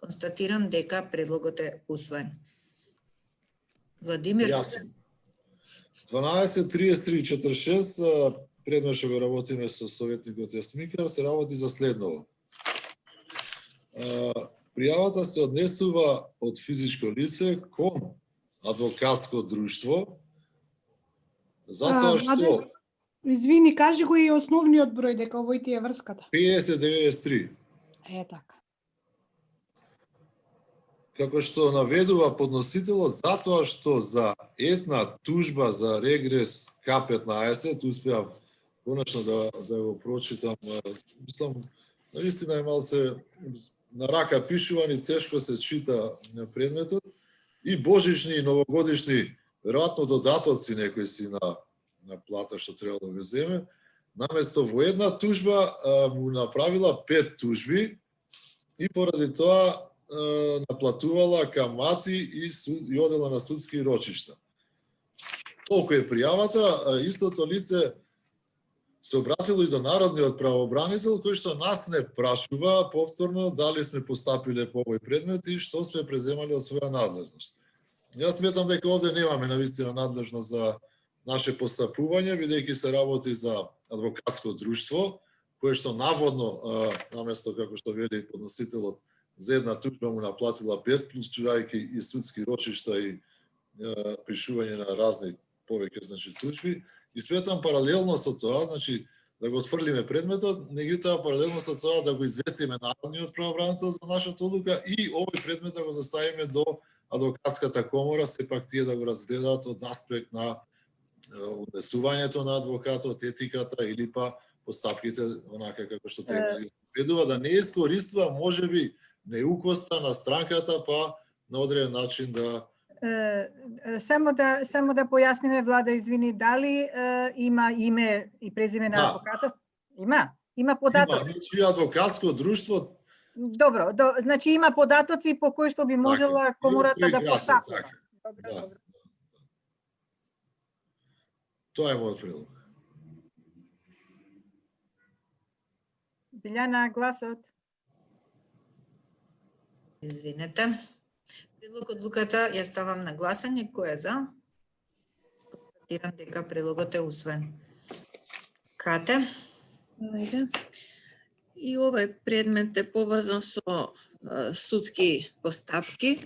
Констатирам дека предлогот е усвоен. Владимир. Јасно. 12.33.46 предме што го работиме со советникот Јасмика, се работи за следново. Пријавата се однесува од физичко лице кон адвокатско друштво, затоа што... Извини, кажи го и основниот број, дека овој ти е врската. 5093. Така. Како што наведува подносителот, затоа што за една тужба за регрес К15, успеав конечно да го прочитам, мислам, наистина е малце на рака пишуван и тешко се чита предметот, и божични и новогодишни, веројатно додатоци некои си на плата што треба да го земе, наместо во една тужба му направила 5 тужби и поради тоа наплатувала камати и одела на судски рочишта. Толку е пријавата, истото лице се обратило и до Народниот правобранител, кој што нас не прашува повторно дали сме постапиле по овој предмет и што сме преземали од своја надлежност. Јас сметам дека овде немаме навистина надлежност за наше постапување, бидејќи се работи за адвокатско друштво, кое што наводно, наместо како што вели подносителот, за една тужба му наплатила 5 плюс чувајки и судски рочишта и пишување на разни повеќе тужби. И сметам паралелно со тоа, значи да го отфрлиме предметот, меѓутоа паралелно со тоа да го известиме Народниот правобранител за нашата одлука и овој предмет да го доставиме до адвокатската комора, сепак тие да го разгледаат од аспект на однесувањето на адвокатот, етиката или па постапките онака како што треба да ги следува, да не искористува можеби неукоста на странката, па на одреден начин да... Само да појасниме, Влада, извини, дали има име и презиме на адвокатот? Има податоци. Има, значи адвокатско друштво. Добро, значи има податоци по кои што би можела комората да постапува. Добро. Тоа е мојот предлог. Билјана, гласот. Извинете. Предлог одлуката ја ставам на гласање. Кој е за? Констатирам дека предлогот е усвоен. Кате? И овој предмет е поврзан со судски постапки.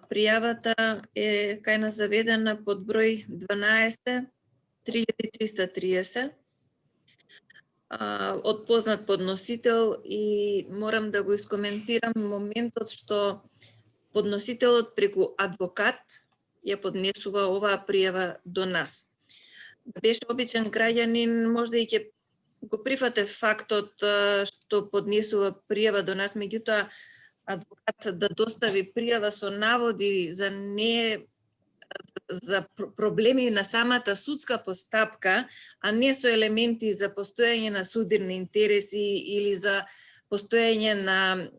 Пријавата е кај нас заведена под број 12 3330 од познат подносител и морам да го искоментирам моментот што подносителот преку адвокат ја поднесува оваа пријава до нас. Беше обичен граѓанин, можда и ќе го прифате фактот што поднесува пријава до нас, меѓутоа адвокат да достави пријава со наводи за проблеми на самата судска постапка, а не со елементи за постојање на судирни интереси или за постојање на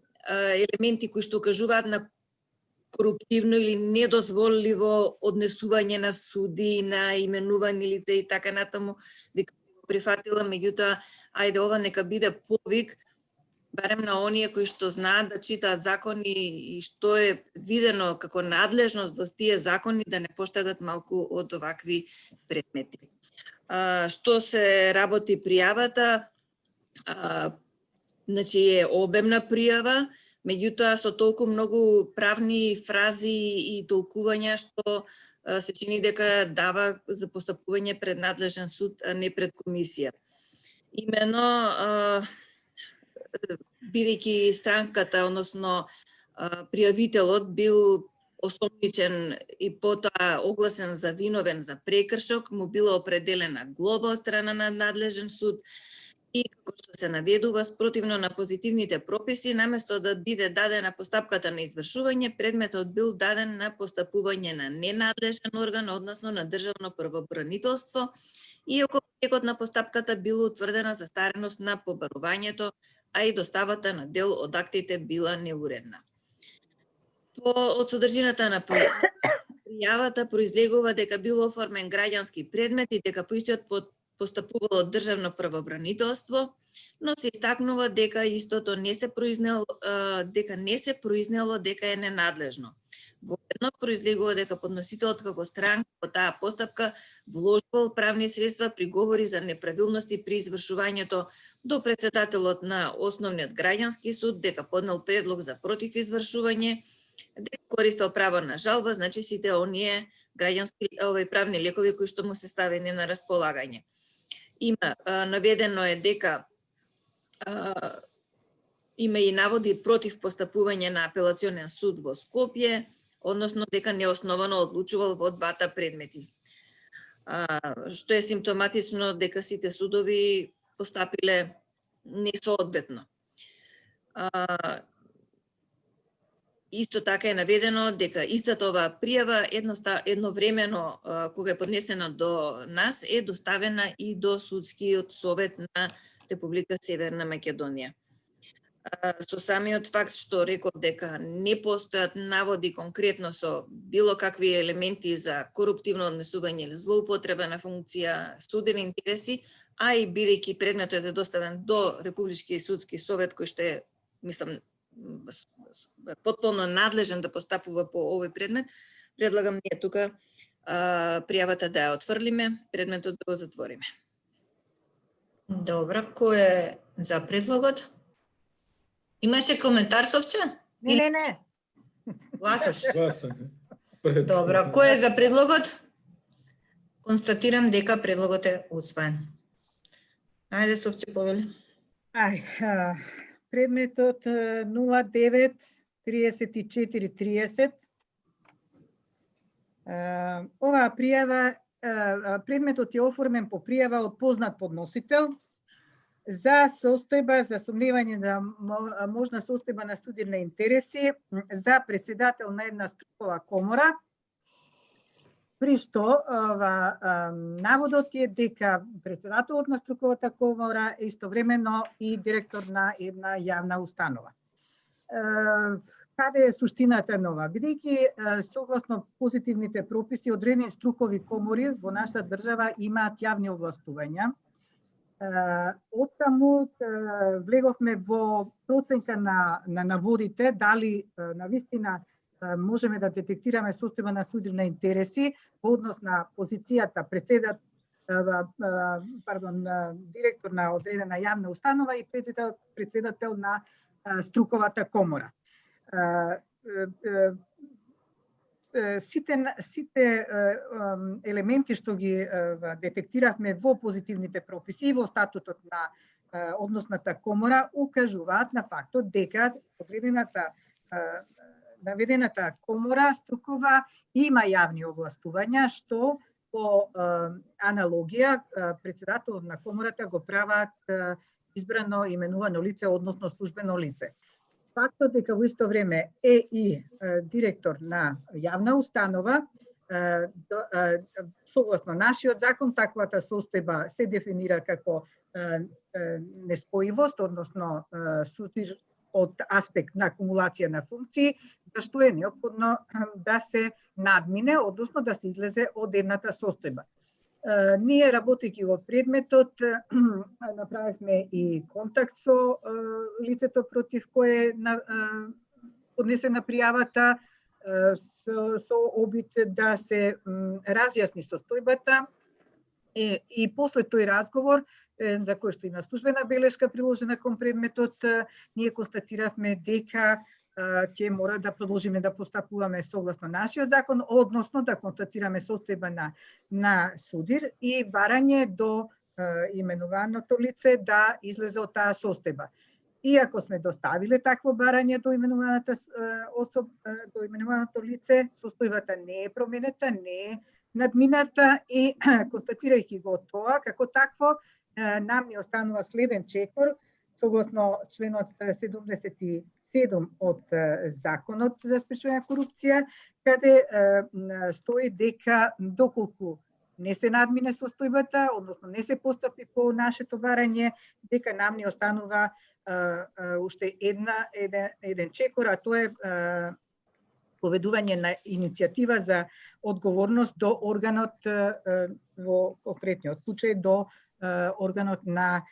елементи кои што укажуваат на коруптивно или недозволиво однесување на суди, на именувани лица и така натаму, вика прифатила, меѓутоа, ајде ова нека биде повик, барем на оние кои што знаат да читаат закони и што е видено како надлежност во тие закони, да не поштедат малку од овакви предмети. Што се работи пријавата, значи е обемна пријава, меѓутоа со толку многу правни фрази и толкувања што се чини дека дава за постапување пред надлежен суд, а не пред комисија. Имено, бидејќи странката, односно пријавителот бил осомничен и потоа огласен за виновен за прекршок, му била определена глоба од страна на надлежен суд и како што се наведува, спротивно на позитивните прописи, наместо да биде дадена постапката на извршување, предметот бил даден на постапување на ненадлежен орган, односно на државно правобранителство, и околу текот на постапката била утврдена застареност на побарувањето, а и доставата на дел од актите била неуредна. Од содржината на пријавата произлегува дека бил оформен граѓански предмет и дека по истиот постапувало државно правобранителство, но се истакнува дека истото не се произнело дека е ненадлежно. Воедно произлегува дека подносителот како странка по таа постапка вложувал правни средства при говори за неправилности при извршувањето до председателот на Основниот граѓански суд, дека поднел предлог за против извршување, дека користел право на жалба, значи сите оние граѓански правни лекови кои што му се ставени на располагање. Има наведено е дека има и наводи против постапување на апелационен суд во Скопје, односно дека неосновано одлучувал во двата предмети. Што е симптоматично дека сите судови постапиле несоодветно. Исто така е наведено дека истата оваа пријава едновремено кога е поднесена до нас е доставена и до Судскиот совет на Република Северна Македонија. Со самиот факт што реков дека не постојат наводи конкретно со било какви елементи за коруптивно однесување или злоупотреба на функција, судени интереси, а и бидејќи предметот е доставен до Републички судски совет кој што е, мислам, потполно надлежен да постапува по овој предмет, предлагам ние тука пријавата да ја отфрлиме, предметот да го затвориме. Добро, кој е за предлогот? Имаше коментар, Совче? Не. Гласаш? Гласаме. Добро, кој е за предлогот? Констатирам дека предлогот е усвоен. Ајде, Совче, повели. Предметот 09-34-30. Оваа пријава, предметот е оформен по пријава од познат подносител за состојба за сомневање на можна состојба на судирни интереси за председател на една струкова комора, при што наводот е дека председателот на струковата комора е истовремено и директор на една јавна установа. Каде е суштината на ова? Бидејќи согласно позитивните прописи одредени струкови комори во нашата држава имаат јавни овластувања. Оттаму влеговме во проценка на наводите, дали навистина можеме да детектираме состојба на судирни интереси во однос на позицијата директор на одредена јавна установа и председател на струковата комора. Сите елементи што ги детектиравме во позитивните прописи и во статутот на односната комора укажуваат на фактот дека наведената комора струкова има јавни овластувања, што по аналогија председателот на комората го прават избрано именувано лице, односно службено лице. Фактот дека во исто време е и директор на јавна установа, согласно нашиот закон, таквата состојба се дефинира како неспојивост, односно судир од аспект на акумулација на функции, зашто е неопходно да се надмине, односно да се излезе од едната состојба. Ние, работејќи во предметот, направивме и контакт со лицето против кое е поднесена пријавата, со обид да се разјасни состојбата и после тој разговор, за кој што има службена белешка приложена кон предметот, ние констатиравме дека ќе мора да продолжиме да постапуваме согласно нашиот закон, односно да констатираме состојба на судир и барање до именуваното лице да излезе од таа состојба. Иако сме доставиле такво барање до именуваното лице, состојбата не е променета, не е надмината и констатирајќи го тоа, како такво, нам ни останува следен чекор, согласно членот 77 од Законот за спречување корупција, каде стои дека доколку не се надмине состојбата, односно не се постапи по нашето барање, дека нам ни останува уште еден чекор, а тоа е поведување на иницијатива за одговорност до органот во конкретниот случај до органот на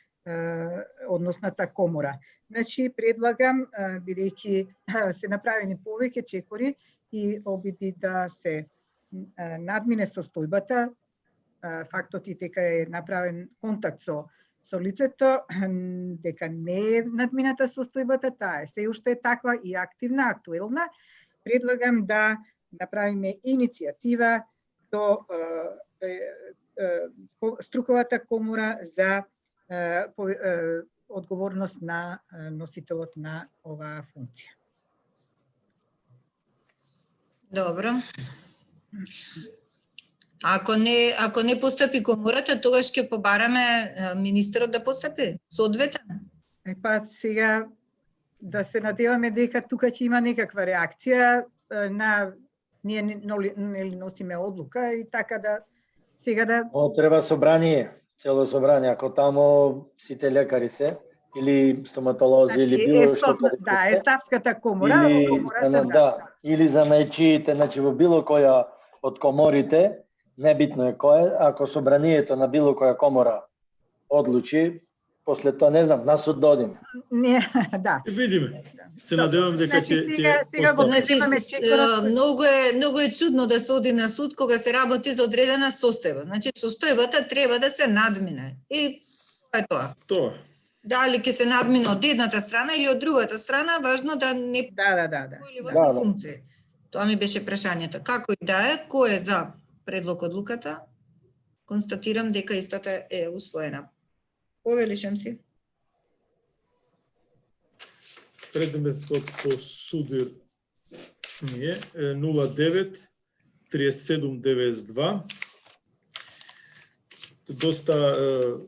односната комора. Значи предлагам бидејќи се направени повеќе чекори и обиди да се надмине состојбата, фактот и дека е направен контакт со лицето, дека не е надмината состојбата, таа е се уште таква и активна, актуелна, предлагам да направиме иницијатива до струковата комора за одговорност на носителот на оваа функција. Добро. Ако не постапи комората, тогаш ќе побараме министерот да постапи соодветен. Па сега да се надеваме дека тука ќе има некаква реакција на ние не носиме одлука и така да сега да треба собрание, цело собрание, ако тамо сите лекари се или стоматолози или било што. Да, е ставската комора, или, комората да, или занајчиите, значи во било која од коморите, небитно е која, ако собранието на било која комора одлучи, после тоа не знам, нас оддодиме. Не, да. Видиме. Се надевам дека ќе сега го Значи, чекорот. многу е чудно да се оди на суд кога се работи за одредена состојба. Значи, состојбата треба да се надмине. И тоа е тоа. Тоа. Дали ќе се надмине од едната страна или од другата страна, важно да не Да. појавува функција. Тоа ми беше прашањето. Како и да е, кој е за предлог одлуката? Констатирам дека истата е усвоена. Повелишем си. Предметот по судир ми е 09 3792. Доста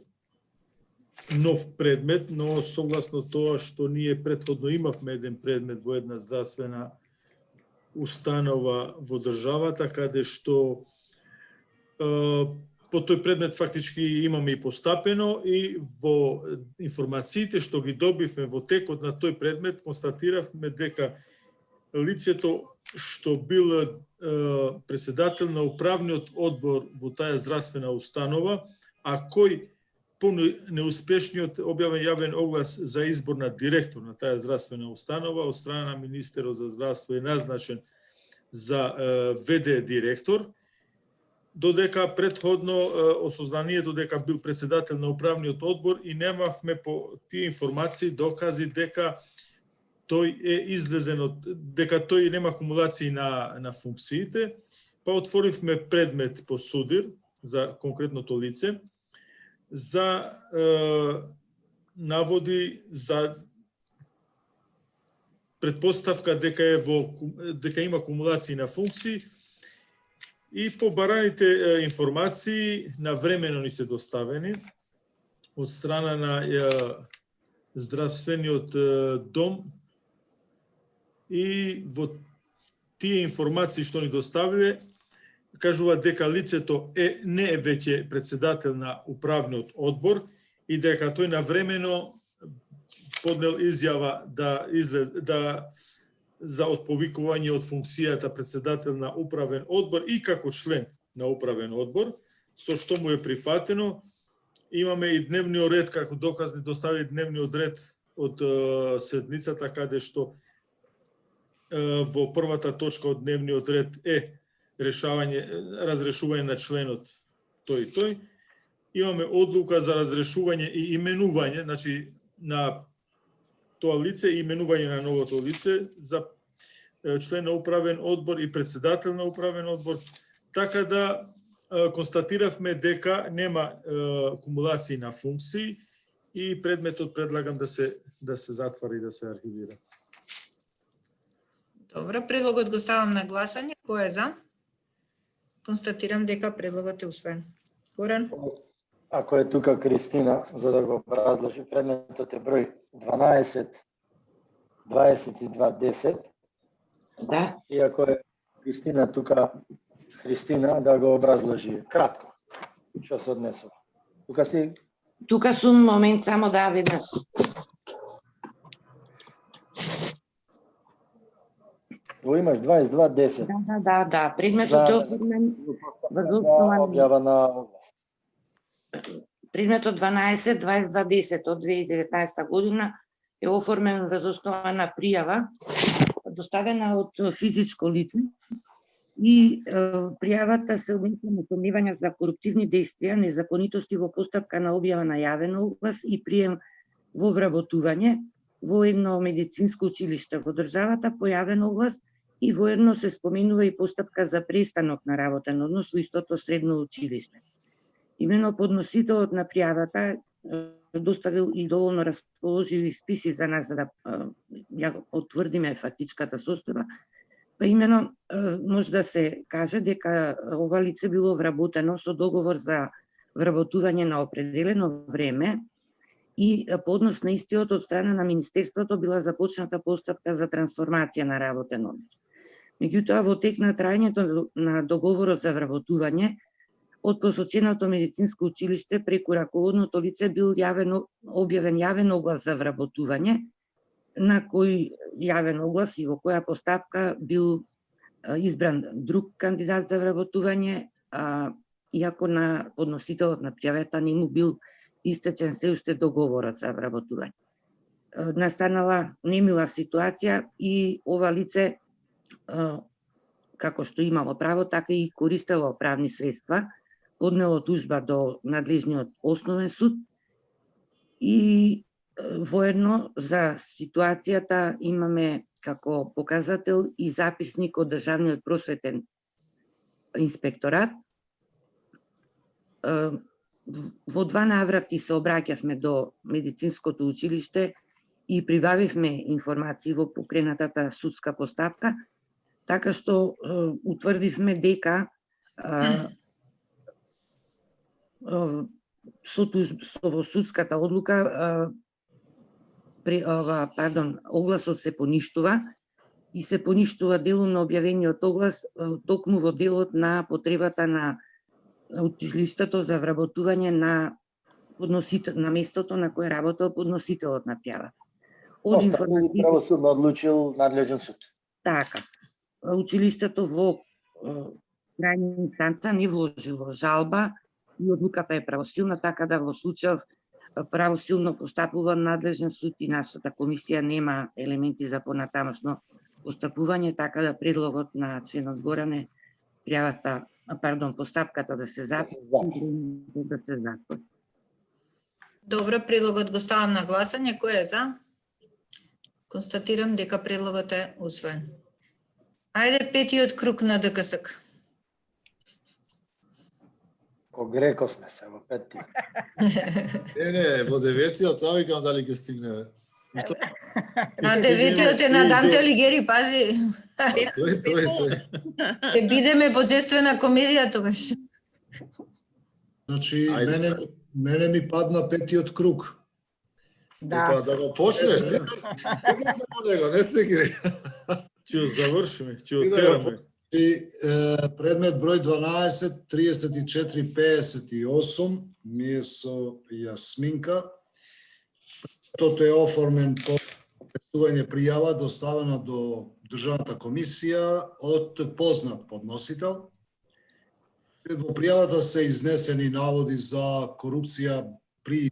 нов предмет, но согласно тоа што ние претходно имавме еден предмет во една здравствена установа во државата, каде што по тој предмет фактички имаме и постапено и во информациите што ги добивме во текот на тој предмет констатиравме дека лицето што бил председател на управниот одбор во таа здравствена установа, а кој по неуспешниот објавен јавен оглас за избор на директор на таа здравствена установа од страна на Министерот за здравство е назначен за ВД директор, додека претходно осознанието дека бил председател на управниот одбор и немавме по тие информации докази дека тој е излезен дека тој нема акумулации на функциите, па отворивме предмет по судир за конкретното лице за наводи за предпоставка дека има акумулации на функции и побараните информации навремено ни се доставени од страна на здравствениот дом и во тие информации што ни доставиле кажува дека лицето не е веќе председател на управниот одбор и дека тој навремено поднел изјава за отповикување од функцијата председател на управен одбор и како член на управен одбор, со што му е прифатено. Имаме и дневниот ред, како доказ ни достави дневниот ред од седмицата, каде што во првата точка од дневниот ред е разрешување на членот тој. Имаме одлука за разрешување и именување, значи на тоа лице и именување на новото лице за член на управен одбор и председател на управен одбор, така да констатиравме дека нема акумулации на функции и предметот предлагам да се затвори и да се архивира. Добро, предлогот го ставам на гласање. Кој е за? Констатирам дека предлогот е усвоен. Горан? Ако е тука Кристина, за да го образложи, предметот е број 12 2210. Да. И ако е Кристина тука, да го образложи кратко. Што се однесува? Тука си? Тука сум, момент, само да видам. Во имаш 22.10. Да. Предметот е оформен врз основа на објава на оглас. предметот 12.22.10 од 2019 година е оформен врз основа на пријава доставена од физичко лице и пријавата се однесува на сомневања за коруптивни действија, незаконитости во постапка на објава на јавен оглас и прием во вработување во едно медицинско училиште во државата по јавен оглас и воедно се споменува и постапка за престанок на работен однос во истото средно училиште. Имено подносителот на пријавата доставил и доволно расположиви списи за нас за да ја утврдиме фактичката состојба. Па имено може да се каже дека ова лице било вработено со договор за вработување на определено време и по однос на истиот од страна на Министерството била започната постапка за трансформација на работен однос. Меѓутоа, во тек на трајањето на договорот за вработување, од посоченото медицинско училиште преку раководното лице бил објавен јавен оглас за вработување, на кој јавен оглас и во која постапка бил избран друг кандидат за вработување, иако на подносителот на пријавата не му бил истечен се уште договорот за вработување. Настанала немила ситуација и ова лице, како што имало право, така и користело правни средства, поднело тужба до надлежниот основен суд и воедно за ситуацијата имаме како показател и записник од Државниот просветен инспекторат. Во два наврати се обраќавме до медицинското училиште и прибавивме информации во покренатата судска постапка, така што утврдивме дека со судската одлука огласот се поништува и се поништува делумно објавениот оглас токму во делот на потребата на училиштето за вработување на на местото на кое работел подносителот на пријавата. Правосудно одлучил надлежен суд. Така. Училиштето во крајна инстанца не вложило жалба и одлуката е правосилна, така да во случај правосилно постапува надлежен суд и нашата комисија нема елементи за понатамошно постапување, така да предлогот на членот Горане постапката да се затвори. Добро, предлогот го ставам на гласање. Кој е за? Констатирам дека предлогот е усвоен. Ајде петиот круг на ДКСК. Ко греко сме се во петиот. Не, во деветиот, а викам дали ќе стигне. На деветиот е на Данте Алигери, пази. Тој. Ќе бидеме божествена комедија тогаш. Значи, мене ми падна петиот круг. Да. Да го почнеш, не се гри. Ќе ја завршиме, ќе ја тераме. Предмет број 12, 34, 58, ми е со Јасминка. Тото е оформен по поднесување пријава доставена до Државната комисија од познат подносител. Во пријавата се изнесени наводи за корупција при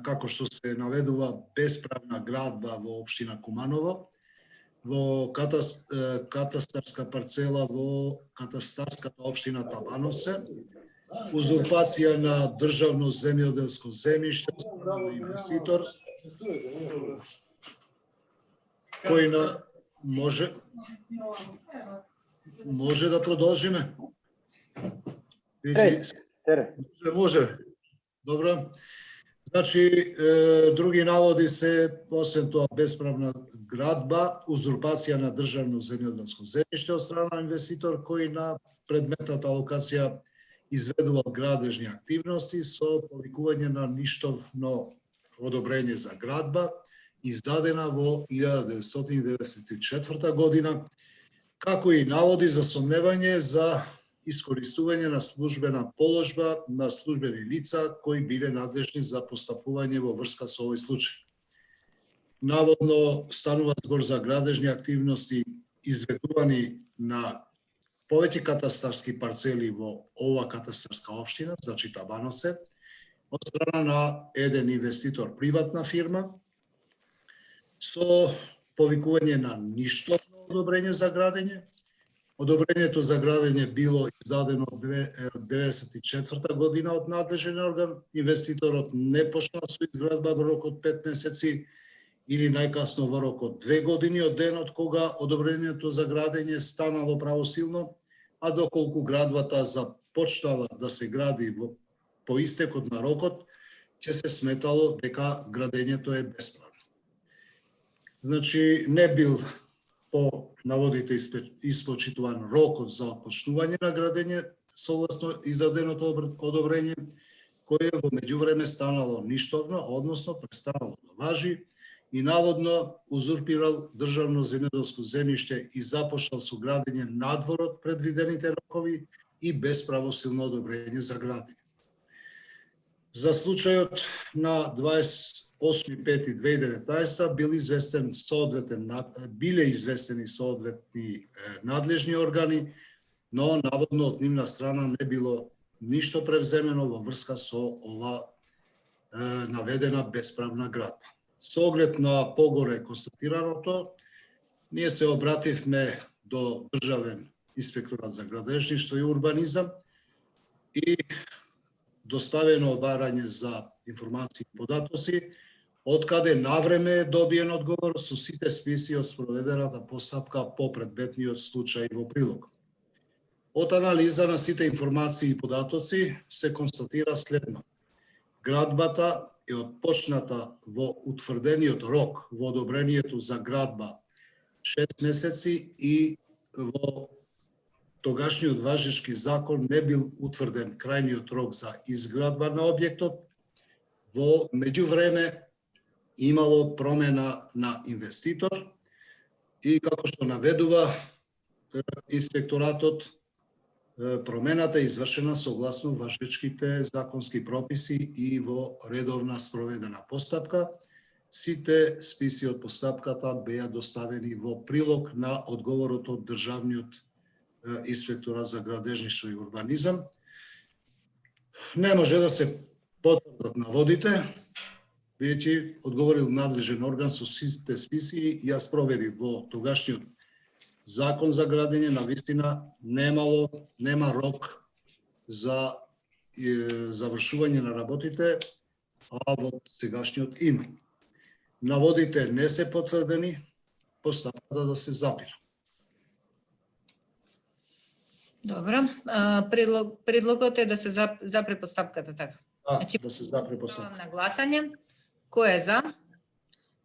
како што се наведува бесправна градба во општина Куманово, во катастарска парцела во катастарската општина Табановце, узурпација на државно земјоделско земјиште од инвеститор, кој може да продолжиме? Може. Добро. Значи, други наводи се, освен тоа, бесправна градба, узурпација на државно земјоделско земјиште од страна на инвеститор кој на предметната локација изведува градежни активности со повикување на ништовно одобрење за градба, издадена во 1994 година, како и наводи за сомневање за искористување на службена положба на службени лица кои биле надлежни за постапување во врска со овој случај. Наводно станува збор за градежни активности изведувани на повеќе катастарски парцели во ова катастарска општина, значи Табановце, од страна на еден инвеститор, приватна фирма, со повикување на ништовно одобрење за градење. Одобрението за градење било издадено 1994 година од надлежен орган. Инвеститорот не почна со изградба во рок од 5 месеци или најкасно во рок од 2 години од денот кога одобрението за градење станало правосилно, а доколку градбата започнала да се гради по истекот на рокот, ќе се сметало дека градењето е бесправно. Значи, не бил по наводите испочитуван рокот за отпочнување на градење согласно издаденото одобрење, кое во меѓувреме станало ништовно, односно престанало да важи и наводно узурпирал државно земјоделско земјиште и започнал со градење надвор од предвидените рокови и без правосилно одобрење за градење. За случајот на 28.5.2019 биле известени соодветни надлежни органи, но наводно од нивна страна не било ништо превземено во врска со ова наведена бесправна градба. Со оглед на погоре констатираното, ние се обративме до Државен инспекторат за градежништво и урбанизам и доставено барање за информации и податоци, откаде навреме е добиен одговор со сите списи од спроведената постапка по предметниот случај во прилог. Од анализа на сите информации и податоци се констатира следно. Градбата е отпочната во утврдениот рок во одобрението за градба 6 месеци и во тогашниот важечки закон не бил утврден крајниот рок за изградба на објектот. Во меѓувреме имало промена на инвеститор и како што наведува инспекторатот, промената е извршена согласно важечките законски прописи и во редовна спроведена постапка. Сите списи од постапката беа доставени во прилог на одговорот од Државниот инспекторат за градежништво и урбанизам. Не може да се потврдат наводите, веќе одговорил надлежен орган со сите списи и јас проверив во тогашниот закон за градење, на вистина нема рок за завршување на работите, а во сегашниот има. Наводите не се потврдени, постапката да се запира. Добро. Предлогот е да се запре постапката, така? Значи, Да се запре постапката. на гласање. Кој е за?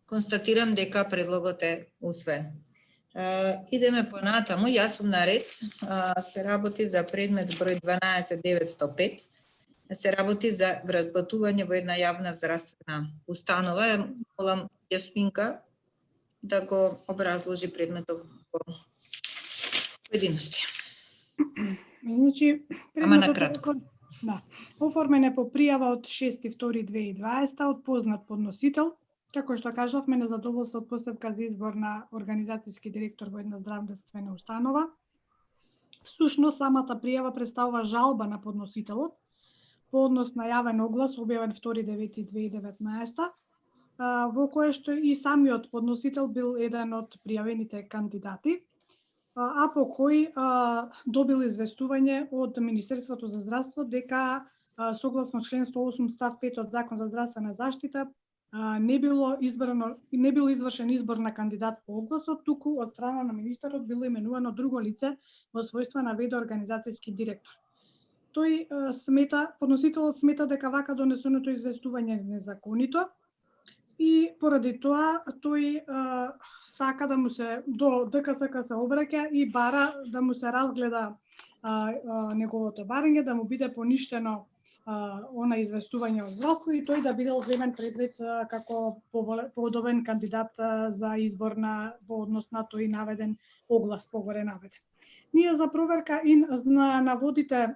Констатирам дека предлогот е усвоен. Идеме понатаму, јас сум на ред, се работи за предмет број 12905, се работи за вработување во една јавна здравствена установа. Молам Јасминка да го образложи предметот во поединости. Значи, Ама на кратко. Да. Оформен е по пријава од 6.2.2020 од познат подносител. Како што кажавме, незадоволство од постапка за избор на организацијски директор во една здравствена установа. Всушност, самата пријава представува жалба на подносителот по однос на јавен оглас објавен 2.9.2019, во кое што и самиот подносител бил еден од пријавените кандидати, а по кој добил известување од Министерството за здравство дека согласно член 108 став 5 од Закон за здравствена заштита не бил извршен избор на кандидат по огласот, туку од страна на министерот било именувано друго лице во својство на ВД организацијски директор. Подносителот смета дека вака донесеното известување е незаконито и поради тоа тој сака да му се до ДКСК се обраќа и бара да му се разгледа неговото барање, да му биде поништено она известување од здравство и тој да биде земен предвид како подобен кандидат за избор во однос на тој наведен оглас погоре наведен. Ние за проверка и на наводите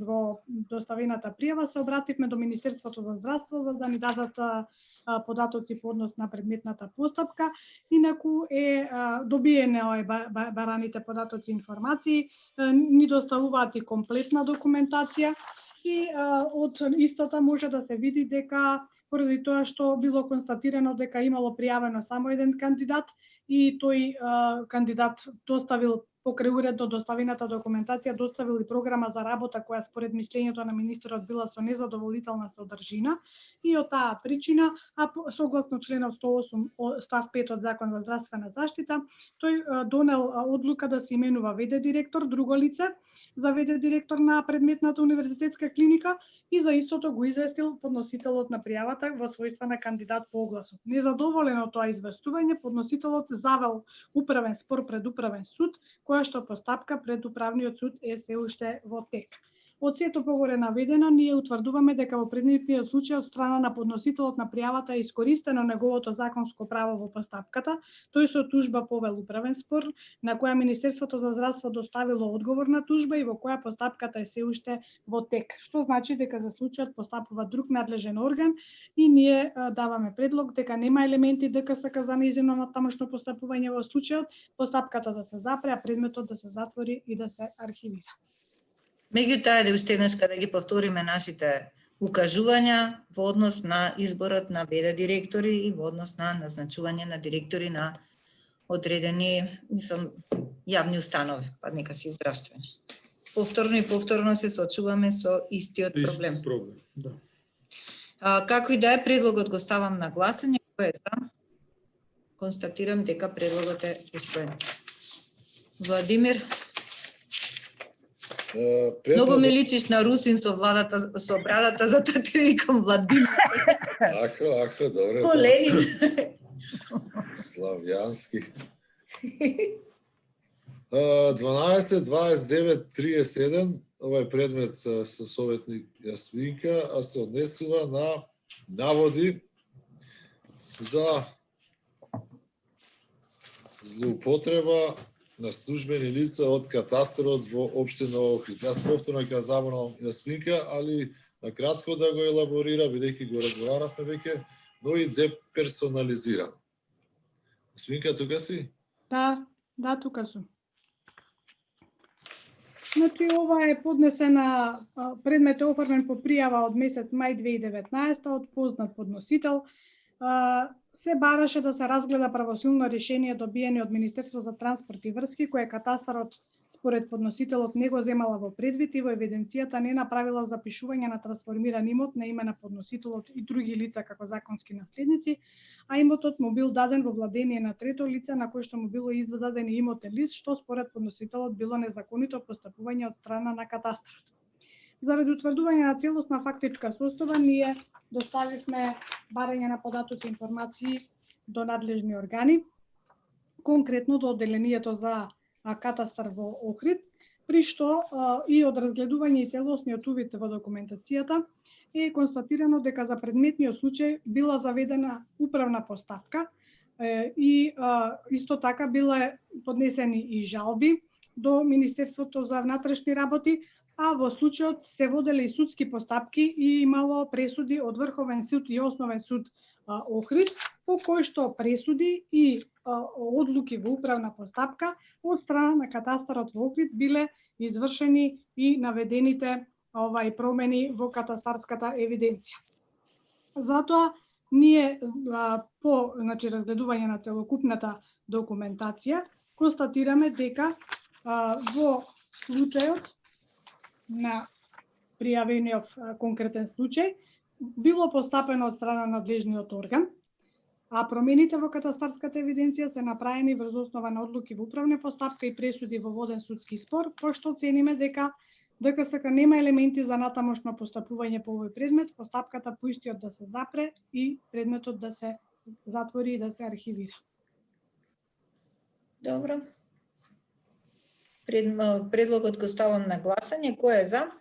во доставената пријава се обративме до Министерството за здравство за да ни дадат податоци по однос на предметната постапка. Инаку е добиене бараните податоци информации, ни доставуваат и комплетна документација и од истата може да се види дека поради тоа што било констатирано дека имало пријавено само еден кандидат и тој кандидат доставил покрај уредно доставената документација, доставил и програма за работа која според мислењето на министерот била со незадоволителна содржина и од таа причина, согласно членот 108 став 5 од Закон за здравствена заштита, тој донел одлука да се именува ВД директор, друго лице за ВД директор на предметната универзитетска клиника и за истото го известил подносителот на пријавата во својства на кандидат по огласот. Незадоволен од тоа известување, подносителот завел управен спор пред управен суд, која што постапка пред управниот суд е се уште во тек. Од сето погоре наведено, ние утврдуваме дека во предметниот случај од страна на подносителот на пријавата е искористено неговото законско право во постапката, тој со тужба повел управен спор, на која Министерството за здравство доставило одговор на тужба и во која постапката е се уште во тек, што значи дека за случајот постапува друг надлежен орган и ние даваме предлог дека нема елементи ДКСК за нејзино натамошно постапување во случајот, постапката да се запре, а предметот да се затвори и да се архивира. Меѓутоа, ајде уште еднаш да ги повториме нашите укажувања во однос на изборот на ВД директори и во однос на назначување на директори на одредени јавни установи, па нека си здравствени. Повторно и повторно се соочуваме со истиот проблем. Да. Како и да е, предлогот го ставам на гласање. Кој е за? Констатирам дека предлогот е усвоен. Владимир? Многу ми личиш на русин со брадата, затоа те викам Владимир. Ако, добре. Колеги. Славјански. 12-29-31, ова е предмет со советник Јасминка, а се однесува на наводи за злоупотреба на службени лица од катастарот во општина Охрид. Јас повторно ќе заборам Јасминка, али на кратко да го елаборира, бидејќи го разговаравме веќе, но и деперсонализиран. Јасминка, тука си? Да, тука сум. Значи, ова е поднесена, предмет е оформен по пријава од месец мај 2019 од познат подносител. Се бараше да се разгледа правосилно решение добиено од Министерство за транспорт и врски, кое катастарот според подносителот не го земала во предвид и во евиденцијата не направила запишување на трансформиран имот на име на подносителот и други лица како законски наследници, а имотот му бил даден во владение на трето лице на кој што му било изваден имотен лист, што според подносителот било незаконито постапување од страна на катастарот. Заради утврдување на целосна фактичка состојба, ние доставивме барање на податоци и информации до надлежни органи, конкретно до одделението за катастар во Охрид, при што и од разгледување и целосниот увид во документацијата е констатирано дека за предметниот случај била заведена управна постапка и исто така била поднесени и жалби до Министерството за внатрешни работи, а во случајот се воделе и судски постапки и имало пресуди од Врховен суд и Основен суд Охрид, по кој што пресуди и одлуки во управна постапка од страна на катастарот во Охрид биле извршени и наведените промени во катастарската евиденција. Затоа ние по разгледување на целокупната документација констатираме дека во случајот на пријавениот конкретен случај било постапено од страна на надлежниот орган, а промените во катастарската евиденција се направени врз основа на одлуки во управна постапка и пресуди во воден судски спор, пошто оцениме дека ДКСК нема елементи за натамошно постапување по овој предмет, постапката по истиот да се запре и предметот да се затвори и да се архивира. Добро. Предлогот го ставам на гласање. Кој е за?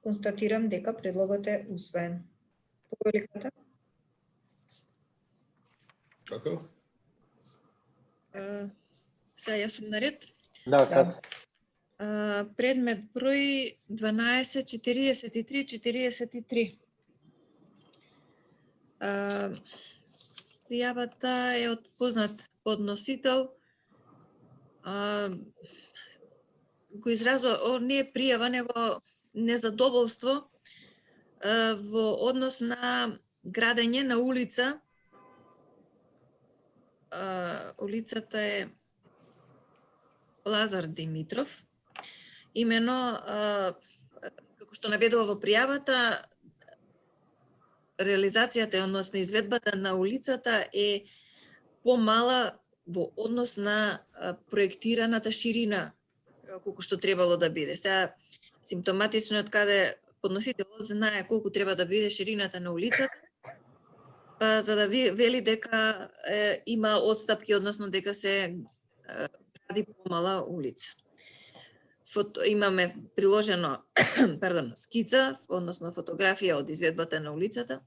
Констатирам дека предлогот е усвоен. Повеликата? Како? Сега јас сум наред. Да, Кат. Предмет број 124343. Пријавата е од познат подносител. Го изразува, не е пријава, него незадоволство во однос на градење на улица. Улицата е Лазар Димитров. Имено, како што наведува во пријавата, реализацијата, односно изведбата на улицата е помала во однос на проектираната ширина, колку што требало да биде. Сега, симптоматично од каде подносителот знае колку треба да биде ширината на улицата, па за да вели дека има одстапки, односно дека се гради помала улица. Имаме приложено скица, односно фотографија од изведбата на улицата.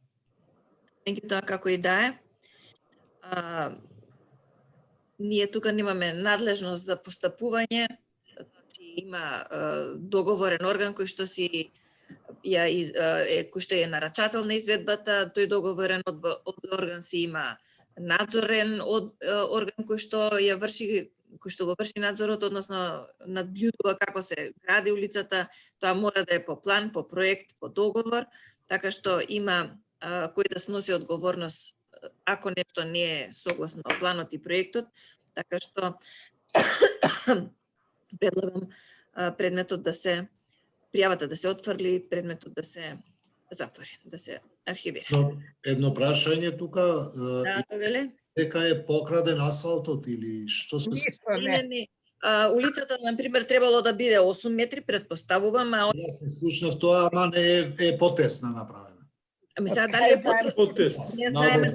Меѓутоа, како и да е, ние тука немаме надлежност за постапување, има договорен орган кој што е нарачател на изведбата, тој договорен орган си има надзорен орган кој што го врши надзорот, односно надблюдува како се гради улицата. Тоа мора да е по план, по проект, по договор, така што има кој да сноси одговорност ако нешто не е согласно планот и проектот, така што предлагам предметот да се пријавата да се отфрли, предметот да се затвори, да се архивира. Но едно прашање тука, Да, веле? дека е покраден асфалтот или што се... Не. Улицата, например, требало да биде 8 метри, предпоставувам, Јас не слушнав тоа, ама не е потесна направена. Ами сега дали е потесно? Не знаеме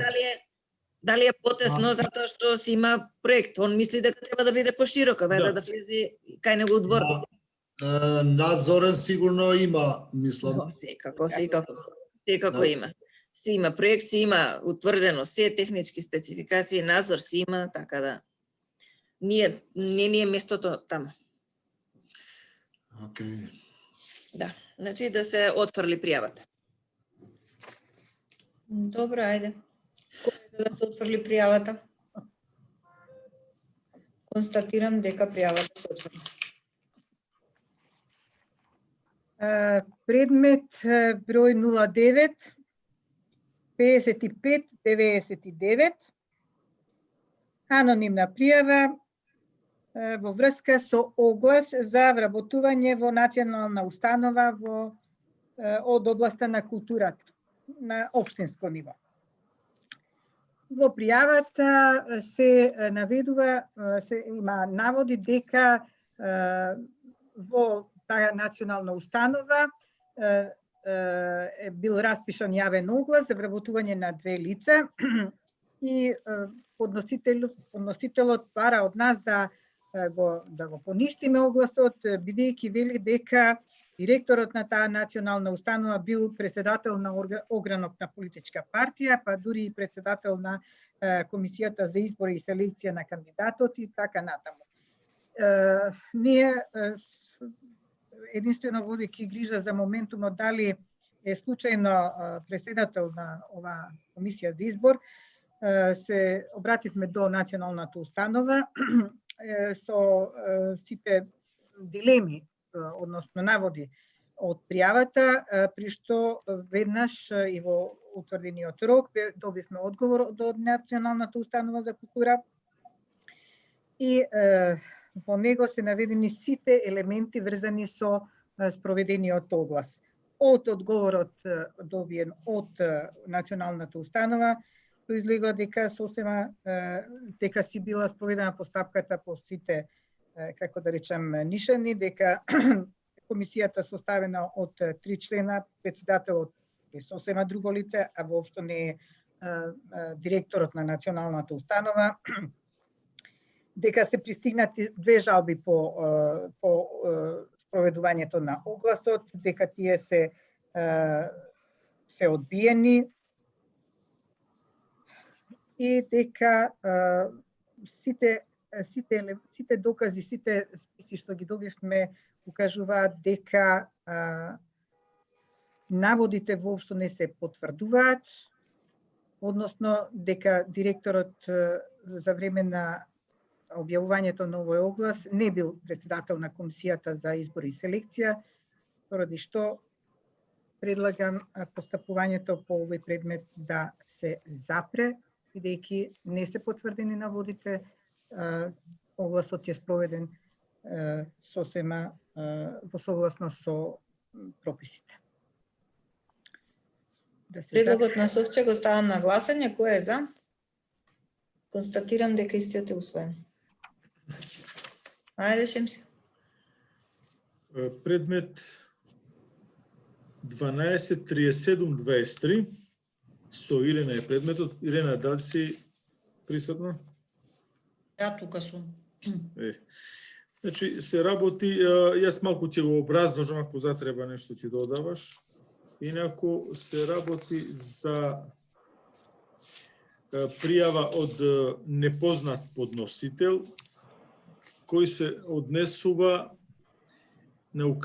дали е потесно затоа што си има проект. Он мисли дека треба да биде поширока, да влезе кај него двор. Надзорен сигурно има, мислам. Секако има. Си има проект, си има утврдено се технички спецификации, надзор си има, така да не ни е местото таму. Океј. Да, значи да се отфрли пријавата. Добро, ајде. Кој да се отфрли пријавата? Констатирам дека пријавата се отфрли. Предмет број 09 55 99, анонимна пријава во врска со оглас за вработување во национална установа од областа на културата на општинско ниво. Во пријавата се наведува, има наводи дека во таа национална установа е бил распишан јавен оглас за вработување на 2 лица и подносителот бара од нас да го поништиме огласот, бидејќи вели дека директорот на таа национална установа бил председател на огранок на политичка партија, па дури и председател на Комисијата за избори и селекција на кандидатот и така натаму. Ние единствено водејќи грижа за моментумот дали е случајно председател на оваа комисија за избор, се обративме до националната установа со сите дилеми, односно наводи од пријавата, при што веднаш и во утврдениот рок добивме одговор од националната установа за култура и во него се наведени сите елементи врзани со спроведениот оглас. Од одговорот добиен од националната установа произлегува дека сосема дека си била спроведена постапката по сите, како да речем, нишани, дека комисијата составена од 3 члена, председателот е сосема друго лице, а воопшто не е директорот на националната установа, дека се пристигнати 2 жалби по спроведувањето на огласот, дека тие се одбиени и дека сите докази, сите списи што ги добивме укажуваат дека наводите воопшто не се потврдуваат односно дека директорот за време на објавувањето на овој оглас не бил председател на комисијата за избор и селекција, поради што предлагам постапувањето по овој предмет да се запре, бидејќи не се потврдени наводите, огласот е спроведен сосема во согласно со прописите. Предлогот на Совче го ставам на гласање. Кој е за? Констатирам дека истиот е усвоен. Ајде, Шемси. Предмет 12.37.23 со Ирена е предметот. Ирена, дали си присутна? Да, тука сум. Значи, се работи, јас малку ќе го образложам ако затреба нешто ќе додаваш. Инаку се работи за пријава од непознат подносител кој се однесува на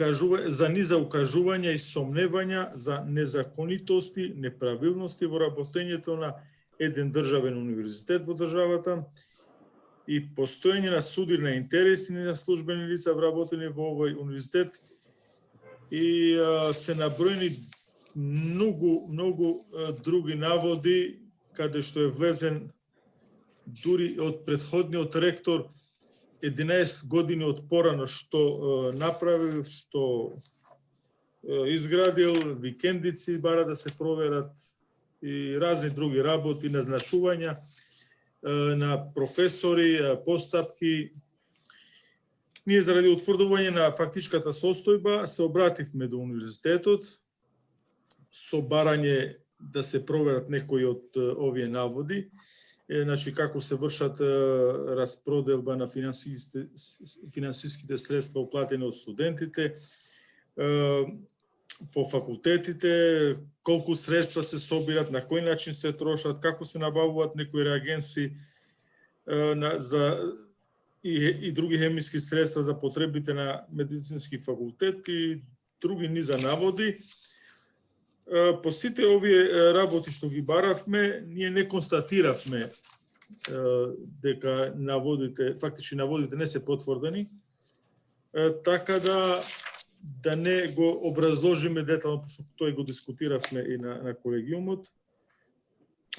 за низа укажувања и сомневања за незаконитости, неправилности во работењето на еден државен универзитет во државата и постоење на судирни интереси на службени лица вработени во овој универзитет и се наброени многу други наводи каде што е влезен дури од претходниот ректор 11 години од порано што направил, што изградил, викендици бара да се проверат и разни други работи, назначувања на професори, постапки. Ние заради утврдување на фактичката состојба се обративме до универзитетот со барање да се проверат некои од овие наводи, значи како се вршат распроделба на финансиските средства оплатени од студентите, по факултетите, колку средства се собират, на кој начин се трошат, како се набавуваат некои реагенси и други хемиски средства за потребите на медицински факултет и други низа наводи. По сите овие работи што ги баравме, ние не констатиравме дека фактични наводите не се потврдени, така да не го образложиме детално, пошто тој го дискутиравме и на колегиумот.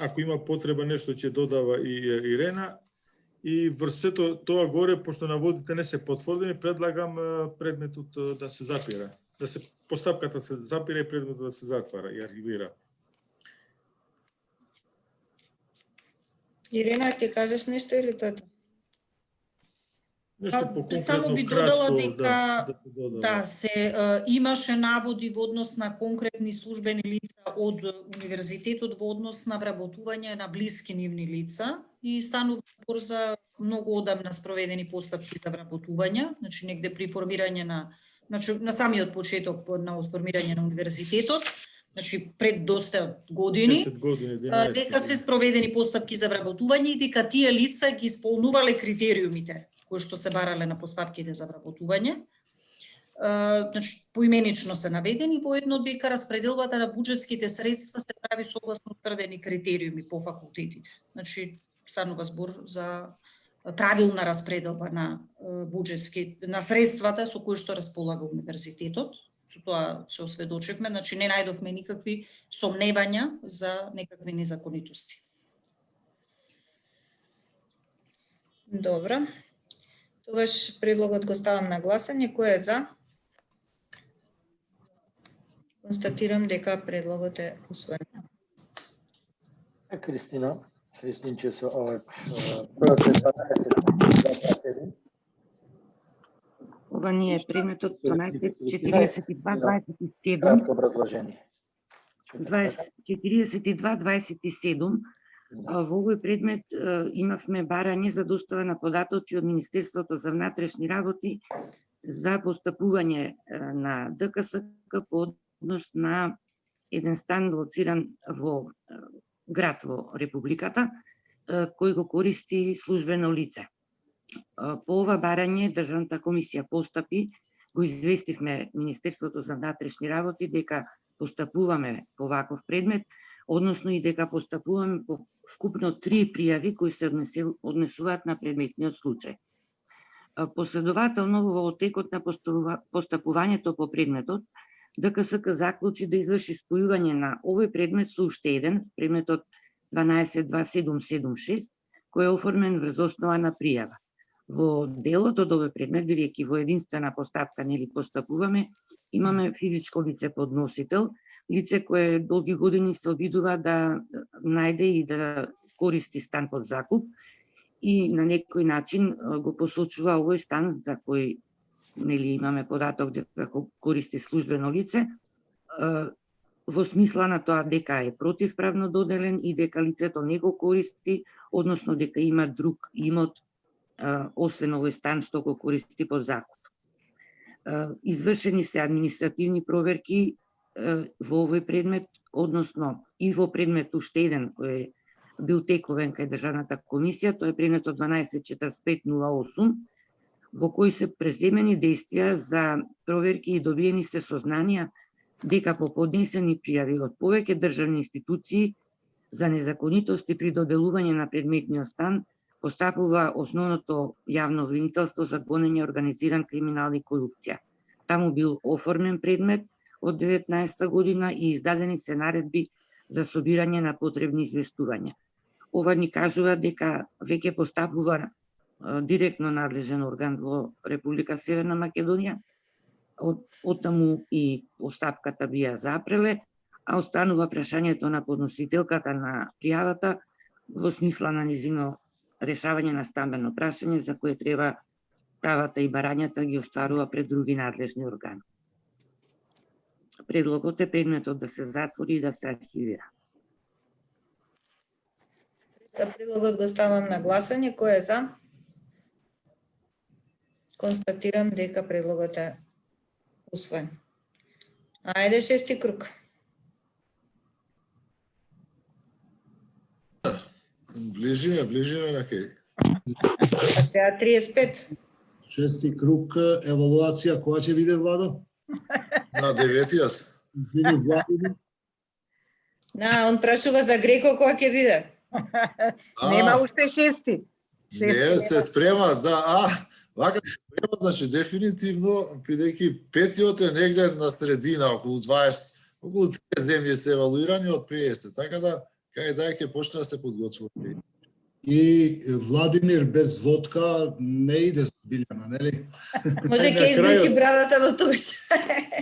Ако има потреба нешто ќе додава и Ирена. И врз сето тоа горе, пошто наводите не се потврдени, предлагам предметот да се запира. Постапката се запира и предметот да се затвара и архивира. Ирена, ќе кажеш нешто или тато? Само би додала дека имаше наводи во однос на конкретни службени лица од универзитетот во однос на вработување на блиски нивни лица и станува збор за многу одамна спроведени постапки за вработување, значи негде при формирање на самиот почеток на формирање на универзитетот, значи пред доста години, 10 години, дека се спроведени постапки за вработување и дека тие лица ги исполнувале критериумите кои што се барале на постапките за вработување. Значи, поименично се наведени воедно дека распределбата на буџетските средства се прави согласно утврдени критериуми по факултетите. Значи, станува збор за правилна распределба на на средствата со кои што располага универзитетот. Со тоа се осведочивме, значи не најдовме никакви сомневања за некакви незаконитости. Добро. Тогаш предлогот го ставам на гласање. Кој е за? Констатирам дека предлогот е усвоен. Христинче со овој проект 12.27. Ова не е предметот 12.42.27. Кратко образложение. 42.27. Во овој предмет имавме барање за достава на податоци од Министерството за внатрешни работи за постапување на ДКСК по однос на еден стан лоциран во град во Републиката, кој го користи службено лице. По ова барање Државната комисија постапи, го известивме Министерството за внатрешни работи дека постапуваме по ваков предмет, односно и дека постапуваме по вкупно 3 пријави кои се однесуваат на предметниот случај. Последователно во текот на постапувањето по предметот, ДКСК заклучи да изврши спојување на овој предмет со уште еден, предметот 122776, кој е оформен врз основа на пријава. Во делот од овој предмет, бидејќи во единствена постапка нели постапуваме, имаме физичко лице подносител, лице кое долги години се обидува да најде и да користи стан под закуп и на некој начин го посочува овој стан за кој нели имаме податок дека користи службено лице, во смисла на тоа дека е противправно доделен и дека лицето не го користи, односно дека има друг имот освен овој стан што го користи под закуп. Извршени се административни проверки во овој предмет, односно и во предмет уште еден кој бил тековен кај Државната комисија, тоа е предметот 124508, во кој се преземени действија за проверки и добиени се сознанија дека по поднесени пријави од повеќе државни институции за незаконитости при доделување на предметниот стан постапува основното јавно обвинителство за гонење организиран криминал и корупција. Таму бил оформен предмет од 19 година и издадени се наредби за собирање на потребни известувања. Ова ни кажува дека веќе постапува директно надлежен орган во Република Северна Македонија, оттаму и постапката бија запреле, а останува прашањето на подносителката на пријавата во смисла на низино решавање на стамбено прашање за кое треба правата и барањата ги остварува пред други надлежни органи. Предлогот е предметот да се затвори и да се архивира. Предлогот го ставам на гласање. Кој е за? Констатирам дека предлогот е усвоен. Ајде, шести круг. Ближиме на кај. А сега 35. Шести круг евалуација, која ќе биде, Владо? На 9-тиот. Он прашува за Греко која ќе биде. Нема уште шести. Не, се спрема, да, вака се спрема, значи дефинитивно, бидејќи петиот е негде на средина, околу 20, околу 3 земји се евалуирани од 50, така да, кај дај ќе почне да се подготвува. И Владимир без водка не иде за Билјана, нели? Може ќе избличи брадата до тогаш.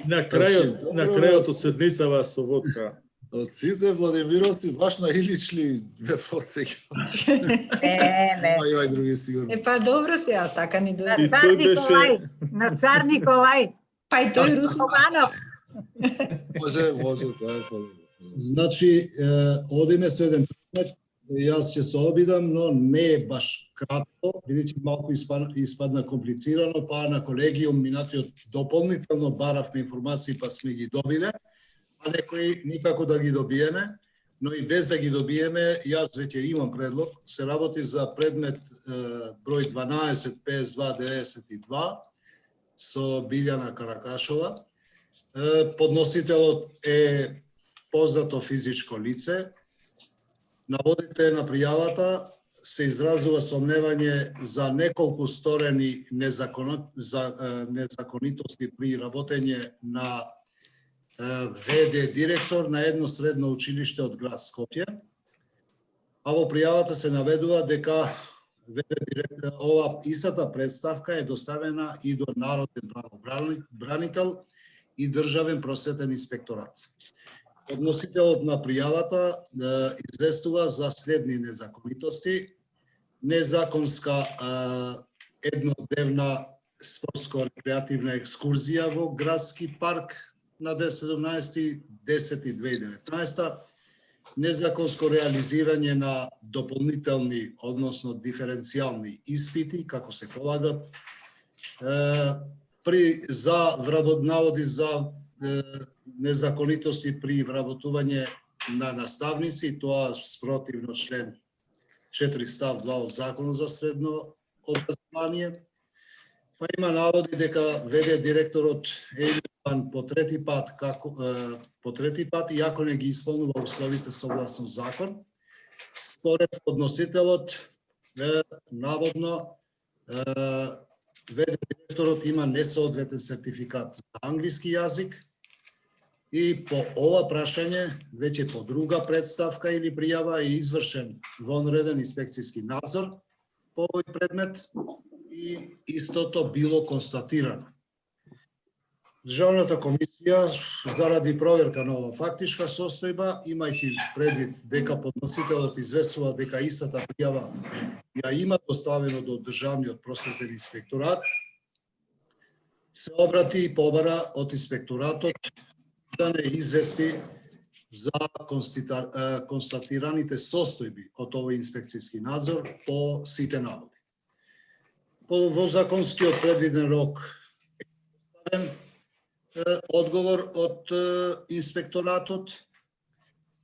На крајот од седницава со водка. Од сите Владимировци баш на Илич ли ме посеќа? Не. Има и други сигурно. Па добро сега, така ни дојде. На цар Николај. Па и тој Русманов. Може, тоа е подобро. Значи, одиме со еден предмет, јас ќе се обидам, но не е баш кратко, бидејќи малку испадна комплицирано, па на колегиум минатиот дополнително баравме информации, па сме ги добиле, а некои никако да ги добиеме, но и без да ги добиеме, јас веќе имам предлог, се работи за предмет број 125292 со Билјана Каракашова. Подносителот е познато физичко лице. Наводите на пријавата се изразува сомневање за неколку сторени незаконитости при работење на ВД директор на едно средно училиште од град Скопје. А во пријавата се наведува дека ова истата представка е доставена и до Народен правобранител и Државен просветен инспекторат. Подносителот на пријавата известува за следни незаконитости: незаконска еднодневна спортско-рекреативна екскурзија во градски парк на 17.10.2019, незаконско реализирање на дополнителни, односно диференцијални испити, како се полагат, наводи за незаконитости при вработување на наставници, тоа спротивно член 4 став 2 од Законот за средно образование, Па има наводи дека ВД директорот е имenovan по трети пат, иако не ги исполнува условите согласно закон. Според подносителот, наводно, ВД директорот има несоодветен сертификат за англиски јазик и по ова прашање, веќе по друга представка или пријава е извршен вонреден инспекцијски надзор по овој предмет и истото било констатирано. Државната комисија, заради проверка на ова фактичка состојба, имајќи предвид дека подносителот известува дека истата пријава ја има доставено до Државниот просветен инспекторат, се обрати и побара од инспекторатот да не извести за констатираните состојби од овој инспекцијски надзор по сите наводи. Во законскиот предвиден рок е поставен одговор од инспекторатот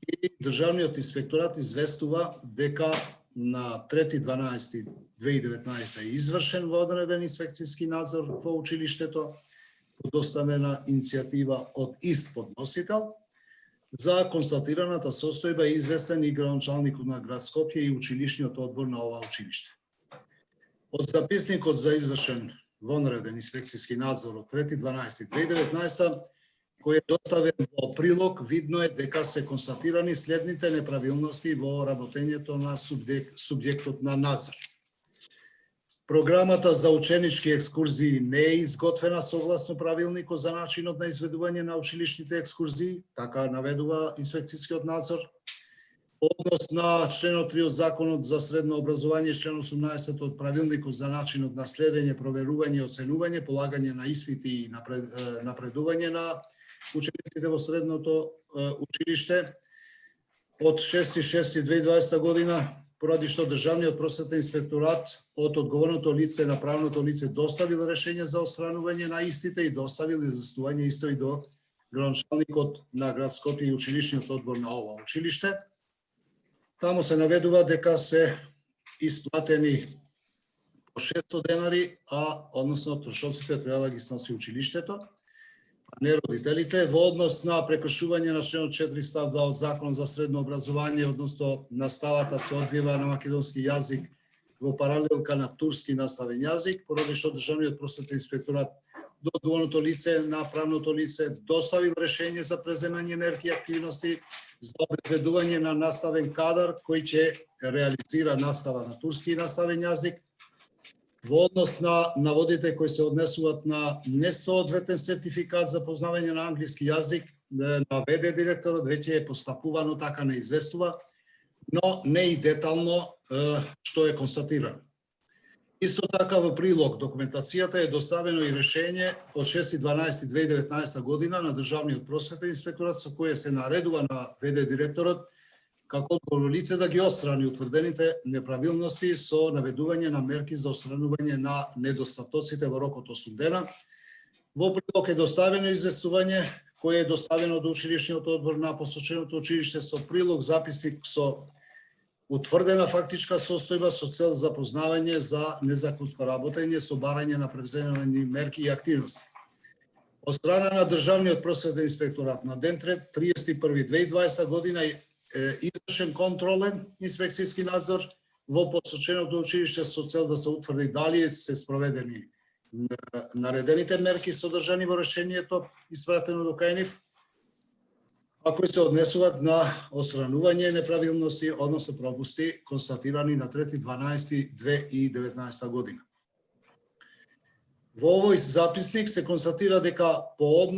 и Државниот инспекторат известува дека на 3.12.2019 е извршен водреден инспекцијски надзор во училиштето, подоставена иницијатива од ист подносител. За констатираната состојба е известен и градоначалникот на град Скопје и училишниот одбор на ова училиште. Од записникот за извршен вонреден инспекцијски надзор од 3.12.2019, кој е доставен во прилог, видно е дека се констатирани следните неправилности во работењето на субјектот на надзор. Програмата за ученички екскурзии не е изготвена согласно правилникот за начинот на изведување на училишните екскурзии, така наведува инспекцијскиот надзор. Однос на членот 3 од Законот за средно образование и член 18 од правилникот за начинот на следење, проверување и оценување, полагање на испити и напредување на учениците во средното училиште од 6.6.2020 година, поради што Државниот просветен инспекторат од одговорното лице на правното лице доставил решение за отстранување на истите и доставил известување исто и до градоначалникот на град Скопје и училишниот одбор на ова училиште. Таму се наведува дека се исплатени по 600 денари, односно трошоците треба да ги сноси училиштето, а не родителите, во однос на прекршување на членот 4 став 2 од Закон за средно образование, односно наставата се одвива на македонски јазик во паралелка на турски наставен јазик, поради што Државниот просветен инспекторат до одговорното лице на правното лице доставил решение за преземање мерки и активности за обезбедување на наставен кадар кој ќе реализира настава на турски наставен јазик. Во однос на наводите кои се однесуваат на несоодветен сертификат за познавање на англиски јазик, на ВД директорот веќе е постапувано, така не известува, но не и детално што е констатирано. Исто така во прилог документацијата е доставено и решение од 6.12.2019 година на Државниот просветен инспекторат со кое се наредува на ВД директорот како одговорно лице да ги отстрани утврдените неправилности со наведување на мерки за отстранување на недостатоците во рок од 8 дена. Во прилог е доставено известување кое е доставено до училишниот одбор на посоченото училиште со прилог записник со утврдена фактичка состојба со цел запознавање за незаконско работење со барање на преземани мерки и активности. Од страна на Државниот просветен инспекторат на ден 31.2020 година е извршен контролен инспекцијски надзор во посоченото училиште со цел да се утврди дали се спроведени наредените мерки содржани во решението испратено до кај нив, а кои се однесуваат на отстранување неправилности, односно пропусти констатирани на 3.12.2019 година. Во овој записник се констатира дека во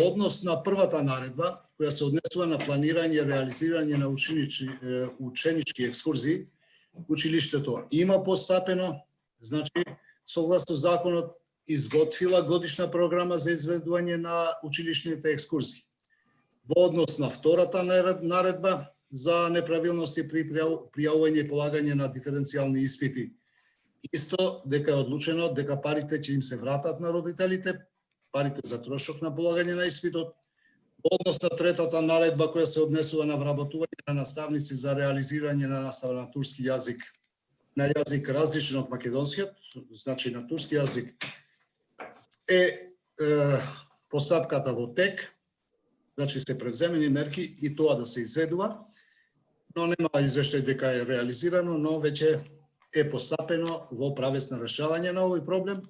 однос на првата наредба, која се однесува на планирање и реализирање на ученички екскурзии, училиштето има постапено, значи, согласно законот, изготвила годишна програма за изведување на училишните екскурзии. Во однос на втората наредба за неправилности при пријавување и полагање на диференцијални испити, исто дека е одлучено дека парите ќе им се вратат на родителите, парите за трошок на полагање на испитот. Во однос на третата наредба која се однесува на вработување на наставници за реализирање на настава на турски јазик, на јазик различен од македонскиот, значи на турски јазик постапката во тек, значи се превземени мерки и тоа да се изведува, но нема извештај дека е реализирано, но веќе е постапено во правец на решавање на овој проблем.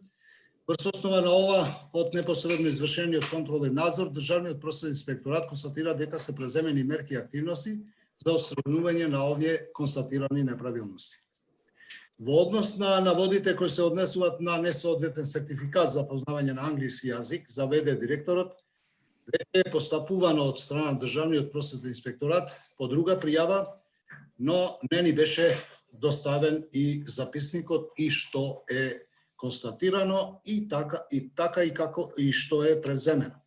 Врз основа на ова, од непосредно извршениот контрол и надзор, Државниот просветен инспекторат констатира дека се преземени мерки и активности за отстранување на овие констатирани неправилности. Во однос на наводите кои се однесуваат на несоодветен сертификат за познавање на англиски јазик за ВД директорот, веќе е постапувано од страна на Државниот просветен инспекторат по друга пријава, но не ни беше доставен и записникот и што е констатирано и така и како и што е превземено.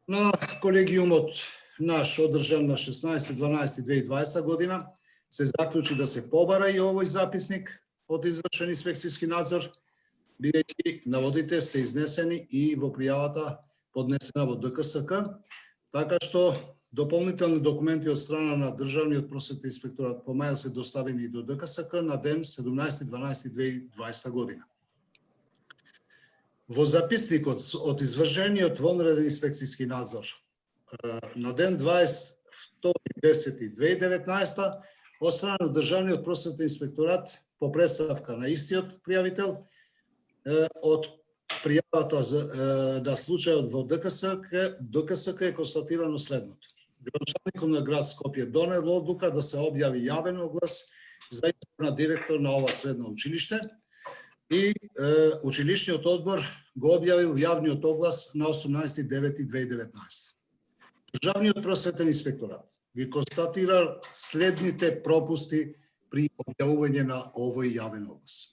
На колегиумот наш одржан на 16.12.2020 година се заклучи да се побара и овој записник од извршен инспекцијски надзор, бидејќи наводите се изнесени и во пријавата поднесена во ДКСК, така што дополнителни документи од страна на Државниот просветен инспекторат по маил се доставени до ДКСК на ден 17.12.2020 година. Во записникот од извршениот вонреден инспекцијски надзор на ден 22.10.2019 од страна на Државниот просветен инспекторат по представка на истиот пријавител од пријавата на случајот во ДКСК е констатирано следното. Градоначалникот на град Скопје донел одлука да се објави јавен оглас за избор на директор на ова средно училиште и училишниот одбор го објавил јавниот оглас на 18.9.2019. Државниот просветен инспекторат ги констатира следните пропусти при објавување на овој јавен оглас.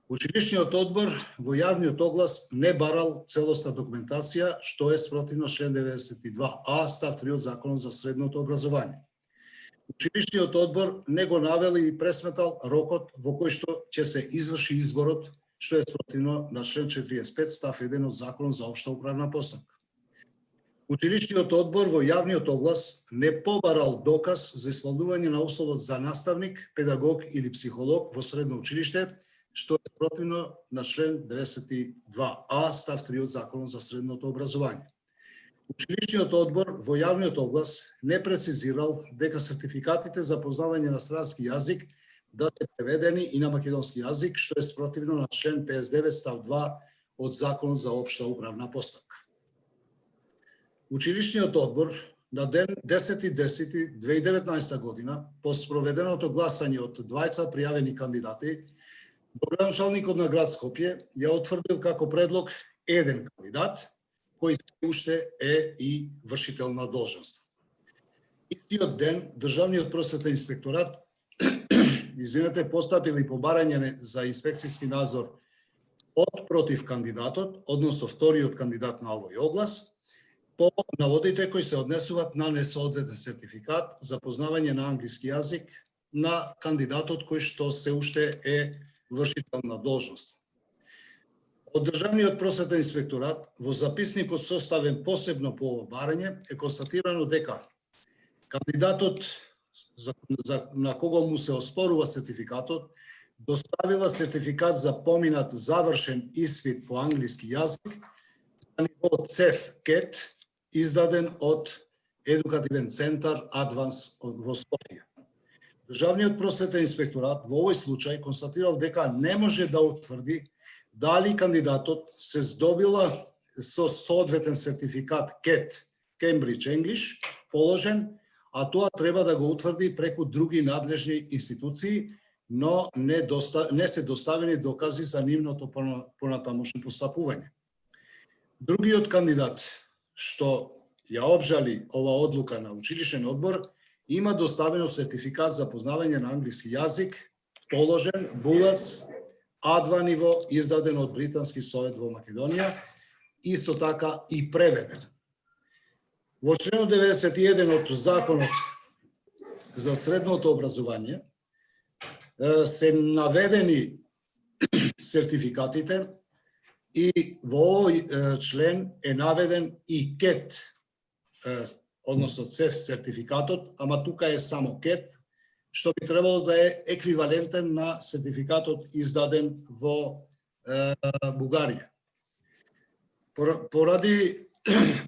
Училишниот одбор во јавниот оглас не барал целосна документација, што е спротивно член 92а став 3 од Законот за средното образование. Училишниот одбор не го навели и пресметал рокот во кој што ќе се изврши изборот, што е спротивно на член 45 став 1 од Законот за општа управна постапка. Училишниот одбор во јавниот оглас не побарал доказ за исполнување на условот за наставник, педагог или психолог во средно училиште, што е спротивно на член 92а став 3 од Законот за средното образование. Училишниот одбор во јавниот оглас не прецизирал дека сертификатите за познавање на странски јазик да се преведени и на македонски јазик, што е спротивно на член 59 став 2 од Законот за општа управна постапка. Училишниот одбор на ден 10.10.2019 година, по спроведеното гласање од 20 пријавени кандидати, градоначалникот на град Скопје ја утврдил како предлог еден кандидат, кој се уште е и вршител на должност. Истиот ден, Државниот просветен инспекторат постапил и побарање за инспекцијски надзор од против кандидатот, односно вториот кандидат на овој оглас, по наводите кои се однесуваат на несоодветен сертификат за познавање на англиски јазик на кандидатот кој што се уште е вршител на должност. Од Државниот просветен инспекторат во записникот составен посебно по ова барање е констатирано дека кандидатот на кого му се оспорува сертификатот доставила сертификат за поминат завршен испит по англиски јазик за ниво CEF-CET издаден од Едукативен центар Адванс во Софија. Државниот просветен инспекторат во овој случај констатирал дека не може да утврди дали кандидатот се здобила со соодветен сертификат CET Cambridge English положен, а тоа треба да го утврди преку други надлежни институции, но не се доставени докази за нивното понатамошно постапување. Другиот кандидат што ја обжали ова одлука на училишен одбор има доставено сертификат за познавање на англиски јазик, положен, булац, А2 ниво, издаден од Британски совет во Македонија, исто така и преведен. Во членот 91 од Законот за средното образование се наведени сертификатите и во овој член е наведен и CET, односно CEF сертификатот, ама тука е само CET, што би требало да е еквивалентен на сертификатот издаден во Бугарија. Поради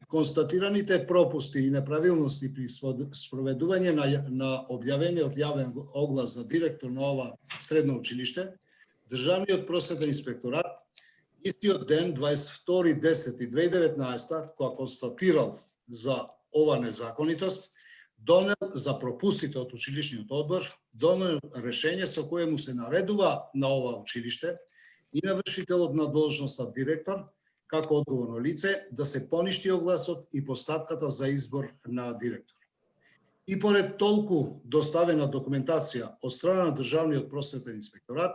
констатираните пропусти и неправилности при спроведување на објавениот јавен оглас за директор на ова средно училиште, Државниот просветен инспекторат истиот ден, 22.10.2019, кога констатирал за ова незаконитост, донел за пропустите од училишниот одбор, донел решение со кое му се наредува на ова училиште и на вршителот на должноста директор, како одговорно лице, да се поништи огласот и постапката за избор на директор. И поред толку доставена документација од страна на Државниот просветен инспекторат,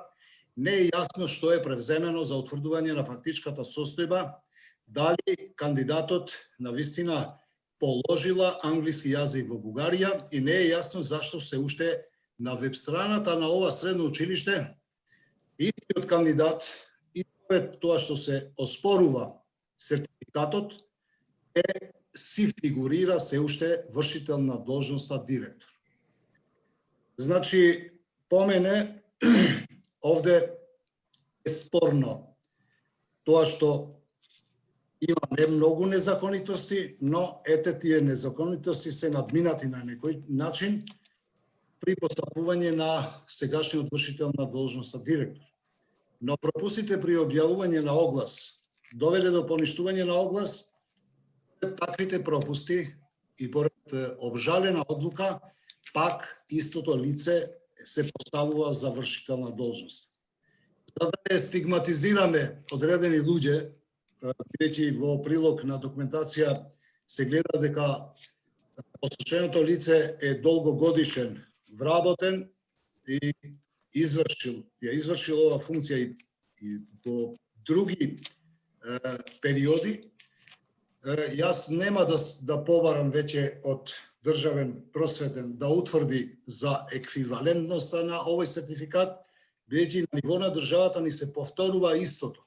не е јасно што е превземено за утврдување на фактичката состојба, дали кандидатот на вистина положила англиски јазик во Бугарија и не е јасно зашто се уште на веб страната на ова средно училиште истиот кандидат и пред тоа што се оспорува сертификатот си фигурира се уште вршител на должноста директор. Значи, по мене овде е спорно тоа што има не многу незаконитости, но ете тие незаконитости се надминати на некој начин при постапување на сегашниот вршител на должноста директор. Но пропустите при објавување на оглас довеле до поништување на оглас. Таквите пропусти и поред обжалена одлука, пак истото лице се поставува за вршител на должност. За да не стигматизираме одредени луѓе, бидејќи во прилог на документација се гледа дека посоченото лице е долгогодишен вработен и извршил ова функција и во други периоди, јас нема да побарам веќе од државен просветен да утврди за еквивалентноста на овој сертификат, бидејќи на ниво на државата ни се повторува истото.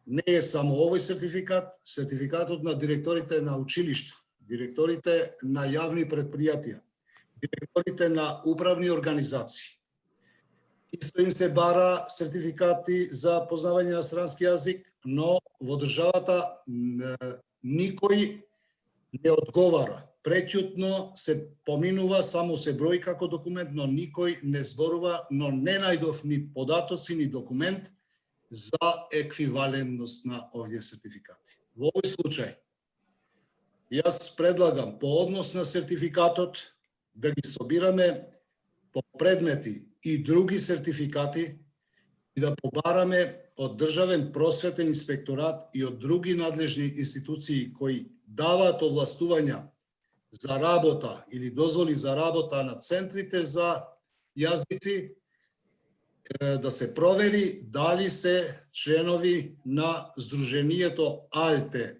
Не е само овој сертификат, сертификатот на директорите на училишта, директорите на јавни претпријатија, директорите на управни организации. Исто им се бара сертификати за познавање на странски јазик, но во државата никој не одговара. Пречутно се поминува, само се брои како документ, но никој не зборува, но не најдов ни податоци, ни документ за еквивалентност на овие сертификати. Во овој случај, јас предлагам по однос на сертификатот да ги собираме по предмети и други сертификати и да побараме од Државен просветен инспекторат и од други надлежни институции кои даваат овластувања за работа или дозволи за работа на центрите за јазици, да се провери дали се членови на Сдруженијето АЛТЕ,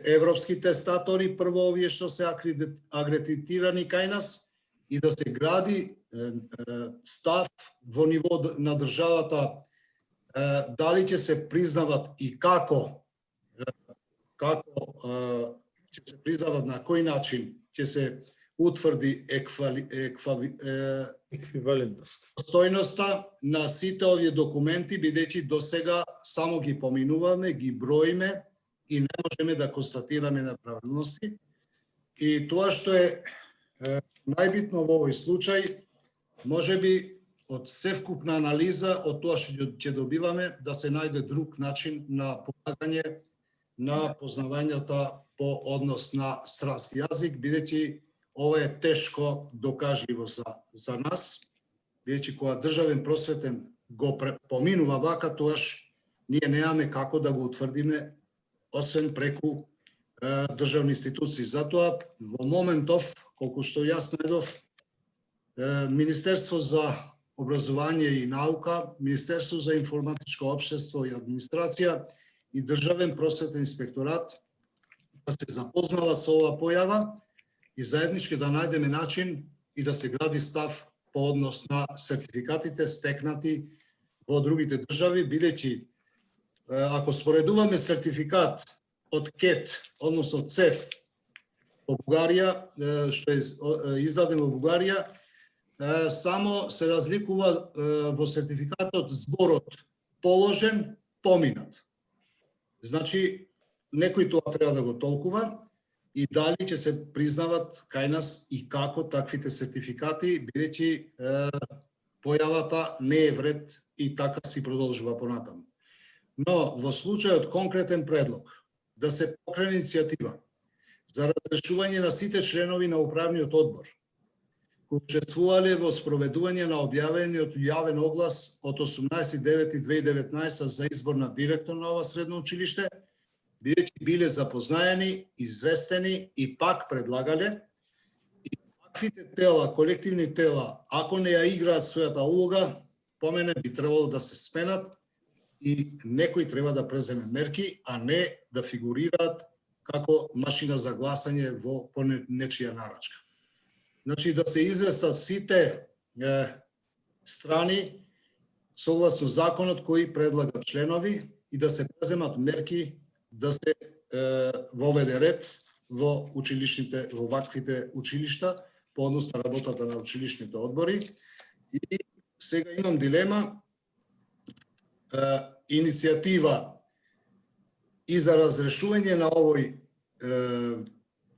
европски тестатори, прво овие што се акредитирани кај нас, и да се гради став во ниво на државата, дали ќе се признават и како ќе се признават, на кој начин ќе се утврди еквивалентност. Стојноста на сите овие документи, бидејќи до сега само ги поминуваме, ги броиме и не можеме да констатираме неправилности. И тоа што е најбитно во овој случај, можеби од севкупна анализа од тоа што ќе добиваме, да се најде друг начин на полагање на познавањата по однос на странски јазик, бидејќи ова е тешко докажливо за нас, бидејќи кога државен просветен го поминува вака, тоаш ние немаме како да го утврдиме, освен преку државни институции. Затоа во моментов, колку што јас најдов, Министерство за образование и наука, Министерство за информатичко општество и администрација и Државен просветен инспекторат да се запознава со ова појава и заеднички да најдеме начин и да се гради став по однос на сертификатите стекнати во другите држави, бидејќи ако споредуваме сертификат од КЕТ, односно ЦЕФ во Бугарија, што е издаден во Бугарија, само се разликува во сертификатот зборот положен, поминат. Значи, некој тоа треба да го толкува и дали ќе се признават кај нас и како таквите сертификати, бидејќи појавата не е вред и така си продолжува понатаму. Но во случајот конкретен предлог да се покрене иницијатива за разрешување на сите членови на управниот одбор кои учествувале во спроведување на објавениот јавен оглас од 18.9.2019 за избор на директор на ова средно училиште, бидејќи биле запознаени, известени и пак предлагале, и таквите тела, колективни тела, ако не ја играат својата улога, по мене би требало да се сменат и некој треба да преземе мерки, а не да фигурираат како машина за гласање во по нечија нарачка. Значи да се известат сите страни согласно законот кои предлагат членови и да се преземат мерки да се воведе ред во училишните, во ваквите училишта по однос на работата на училишните одбори. И сега имам дилема, иницијатива и за разрешување на овој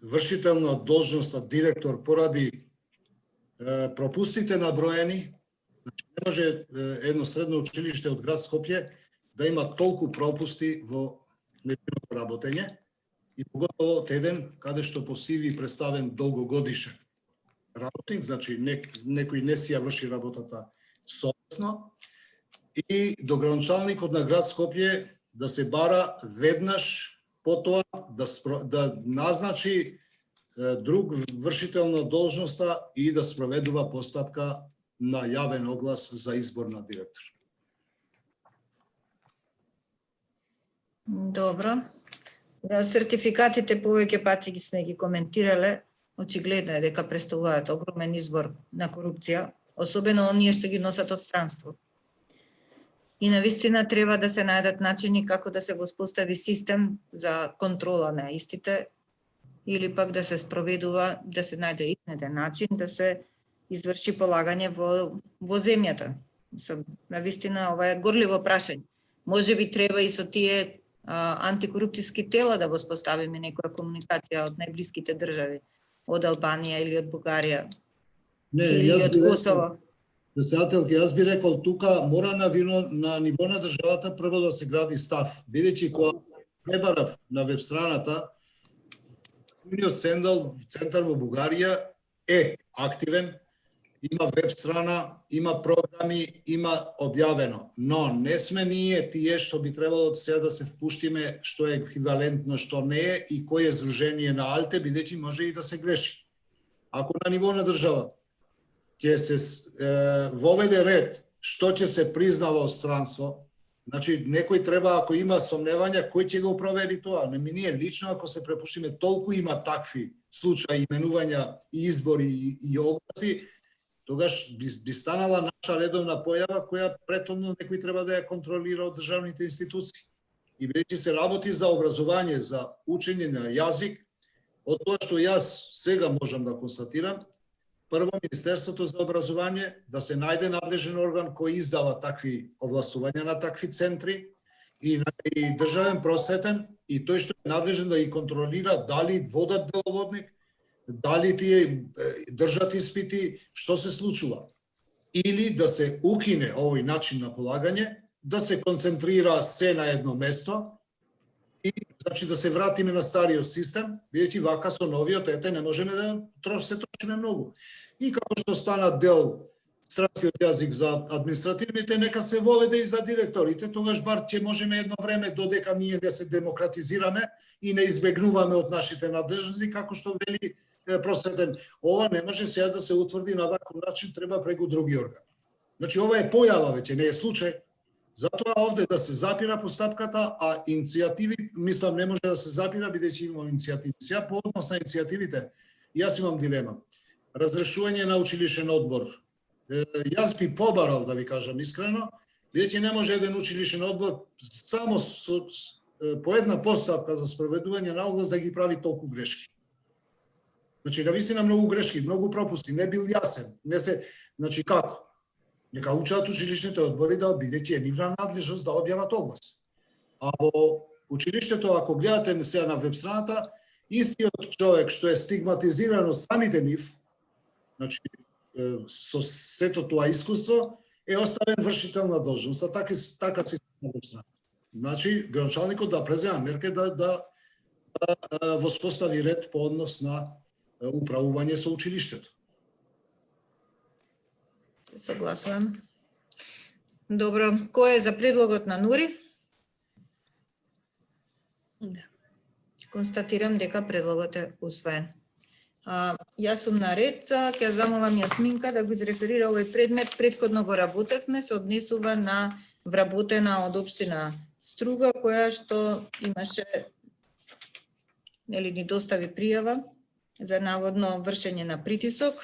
вршител на должноста директор поради пропустите наброени. Значи, не може едно средно училиште од град Скопје да има толку пропусти во неговото работење и поготово од еден каде што по CV представен долгогодишен работник, значи некој не си ја врши работата совесно, и до градоначалникот на град Скопје да се бара веднаш потоа да назначи друг вршител на должноста и да спроведува постапка на јавен оглас за избор на директор. Добро. Сертификатите повеќе пати сме ги коментирале. Очигледно е дека представуваат огромен избор на корупција, особено оние што ги носат од странство. И навистина треба да се најдат начини како да се воспостави систем за контрола на истите или пак да се спроведува, да се најде изнеден начин да се изврши полагање во земјата. Навистина ова е горливо прашање. Може би треба и со тие антикорупцијски тела да воспоставиме некоја комуникација од најблиските држави, од Албанија или од Бугарија, или од Косово. Председателки, јас би рекол тука мора на ниво на државата прво да се гради став, бидејќи кога не барав на веб страната, Јуниот центар во Бугарија е активен, има веб страна, има програми, има објавено, но не сме ние тие што би требало сега да се впуштиме што е еквивалентно, што не е и кој е здружение на Алте, бидејќи може и да се греши. Ако на ниво на држава ќе се воведе ред што ќе се признава од странство, значи некој треба, ако има сомневања, кој ќе го провери тоа? Не ми ние лично, ако се препуштиме, толку има такви случаи, именувања и избори и огласи, тогаш би станала наша редовна појава која претhodно некој треба да ја контролира од државните институции. И бидејќи се работи за образование, за учење на јазик, од тоа што јас сега можам да констатирам, прво Министерството за образование да се најде надлежен орган кој издава такви овластувања на такви центри и државен просветен и тој што е надлежен да ги контролира дали водат деловодник, дали тие држат испити, што се случува. Или да се укине овој начин на полагање, да се концентрира се на едно место и значи да се вратиме на стариот систем, бидејќи вака со новиот не можеме да се трошиме многу. И како што стана дел странскиот јазик за административните, нека се воведе и за директорите, тогаш бар ќе можеме едно време додека ние не се демократизираме и не избегнуваме од нашите надлежности, како што вели просветен. Ова не може сега да се утврди на ваков начин, треба преку други органи. Значи ова е појава веќе, не е случај. Затоа овде да се запира постапката, а иницијативи, мислам, не може да се запира, бидејќи имам иницијативи. Сега по однос на иницијативите, јас имам дилема. Разрешување на училишен одбор. Јас би побарал, да ви кажам искрено, бидејќи не може еден училишен одбор само по една постапка за спроведување на оглас да ги прави толку грешки. Значи, навистина многу грешки, многу пропусти, не бил јасен, не се, значи како? Нека учат училишните одбори да бидејќи е нивна надлежност да објават оглас. А во училиштето, ако гледате сега на веб страната, истиот човек што е стигматизиран од самите нив, значи со сето тоа искуство, е оставен вршител на должност, а така се на веб страната. Значи, градоначалникот да презема мерки да воспостави ред по однос на управување со училиштето. Се согласувам. Добро, кој е за предлогот на Нури? Констатирам дека предлогот е усвоен. Јас сум на ред, ќе замолам Јасминка да го изреферира овој предмет. Претходно го работевме, се однесува на вработена од општина Струга, која што имаше, ни достави пријава за наводно вршење на притисок.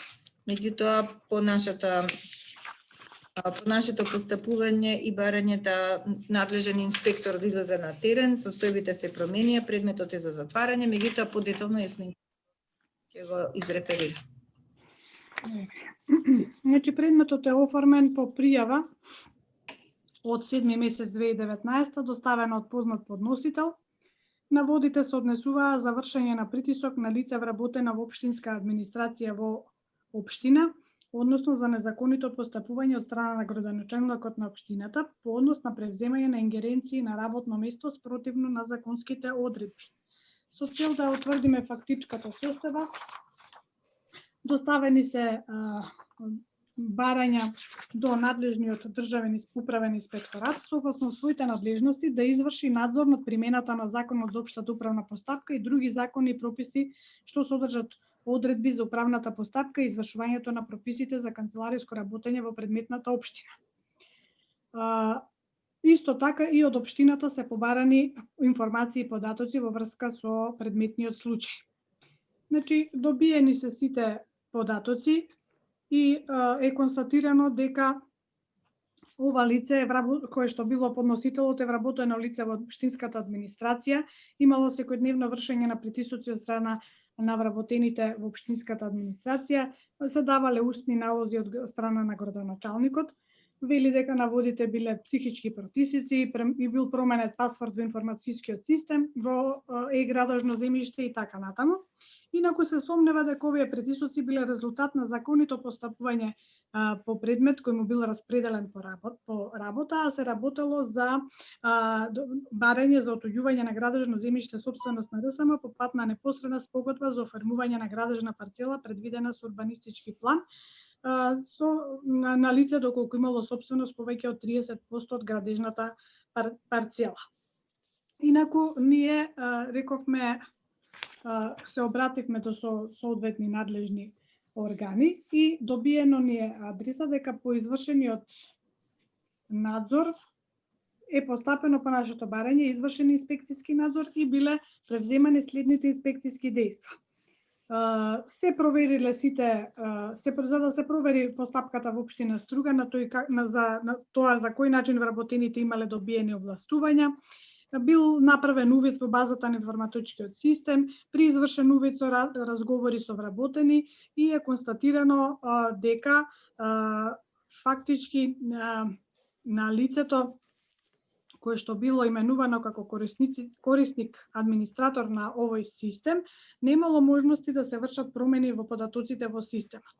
Меѓутоа, по нашето постапување и барањето надлежен инспектор да излезе на терен, состојбите се променија, предметот е за затварање, меѓутоа подетално Јасминка ќе го изреферира. Значи, предметот е оформен по пријава од 7 месец 2019, доставена од познат подносител. Наводите се однесуваа за вршење на притисок на лице вработено во општинска администрација во општина, односно за незаконито постапување од страна на градоначалникот на општината по однос на превземање на ингеренции на работно место спротивно на законските одредби. Со цел да утврдиме фактичката состојба, доставени се барања до надлежниот државен управен инспекторат согласно своите надлежности да изврши надзор над примената на Законот за општата управна постапка и други закони и прописи што содржат одредби за управната постапка и извршувањето на прописите за канцелариско работење во предметната општина. Исто така и од општината се побарани информации и податоци во врска со предметниот случај. Значи, добиени се сите податоци и е констатирано дека ова лице кое што било подносителот е вработено лице во општинската администрација, имало секојдневно вршење на притисоци од страна на вработените во општинската администрација, се давале устни налози од страна на градоначалникот, вели дека наводите биле психички притисоци и бил променет пасворд во информацијскиот систем во е-градожно земјиште и така натаму. Инаку се сомнева дека овие притисоци биле резултат на законито постапување по предмет кој му бил распределен по работа, а се работело за барање за отуѓување на градожно земјиште сопственост на РСМ по пат на непосредна спогодба за оформување на градожна парцела предвидена со урбанистички план на лице доколку имало сопственост повеќе од 30% од градежната парцела. Инаку ние рековме се обративме до соодветни надлежни органи и добиено ни е адреса дека по извршениот надзор е постапено по нашето барање, извршен инспекцијски надзор и биле превземани следните инспекцијски дејства. Се провериле сите, за да се провери постапката во општина Струга на тоа за кој начин вработените имале добиени овластувања, бил направен увид во базата на информатичкиот систем, при извршен увид со разговори со вработени и е констатирано дека фактички на лицето кое што било именувано како корисник администратор на овој систем, немало можности да се вршат промени во податоците во системот.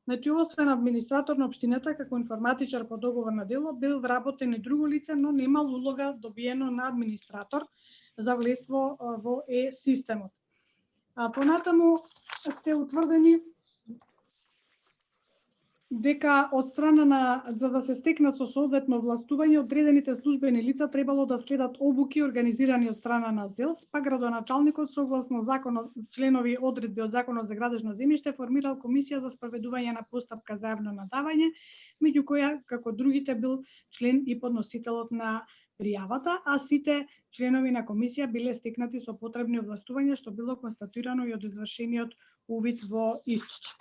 Значи, освен администратор на општината како информатичар по договор на дело, бил вработен и друго лице, но немал улога добиено на администратор за влество во е-системот. Понатаму се утврдени дека од страна за да се стекнат со соодветно властување, одредените службени лица требало да следат обуки организирани од страна на ЗЕЛС, па градоначалникот согласно законот, членови одредби од Законот за градежно земјиште формирал комисија за спроведување на постапка за јавно надавање, меѓу која како другите бил член и подносителот на пријавата, а сите членови на комисија биле стекнати со потребни овластувања што било констатирано и од извршениот увид во истото.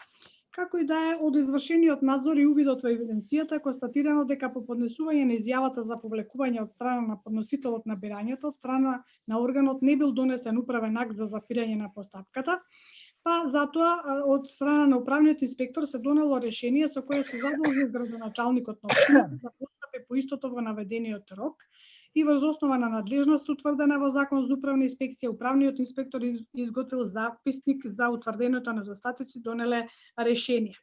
Како и да е, од извршениот надзор и увидот во евиденцијата констатирано дека по поднесување на изјавата за повлекување од страна на подносителот на барањето, од страна на органот не бил донесен управен акт за зафирање на постапката, па затоа од страна на управниот инспектор се донело решение со кое се задолжи градоначалникот на општината да постапи по истото во наведениот рок и воз основа на надлежност утврдена во Закон за управна инспекција, управниот инспектор изготвил записник за утврденото недостатоци, донеле решение.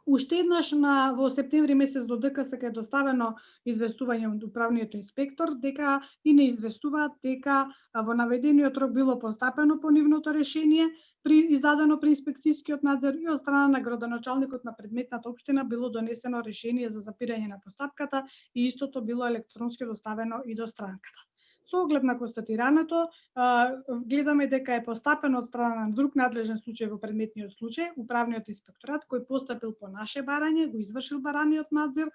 Уште еднаш во септември месец до ДКСК е доставено известување од управниот инспектор дека и не известуваат дека во наведениот рок било постапено по нивното решение издадено при инспекцијскиот надзор и од страна на градоначалникот на предметната општина било донесено решение за запирање на постапката и истото било електронски доставено и до странката. Со оглед на констатираното, гледаме дека е постапено од страна на друг надлежен случај во предметниот случај, управниот инспекторат кој постапил по наше барање, го извршил бараниот надзор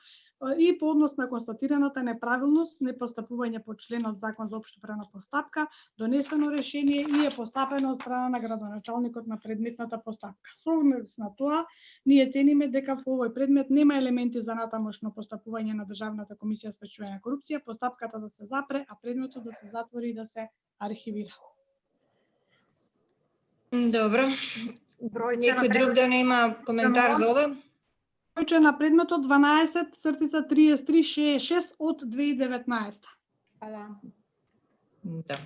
и по однос на констатираната неправилност, непостапување по членот Закон за општа управна постапка, донесено решение и е постапено од страна на градоначалникот на предметната постапка. Со оглед на тоа, ние цениме дека во овој предмет нема елементи за натамошно постапување на Државната комисија за спречување на корупција, постапката да се запре, а предметот да се затвори и да се архивира. Добро. Некој друг да нема коментар за ова? Бројче на предметот 12/3366 од 2019. Да.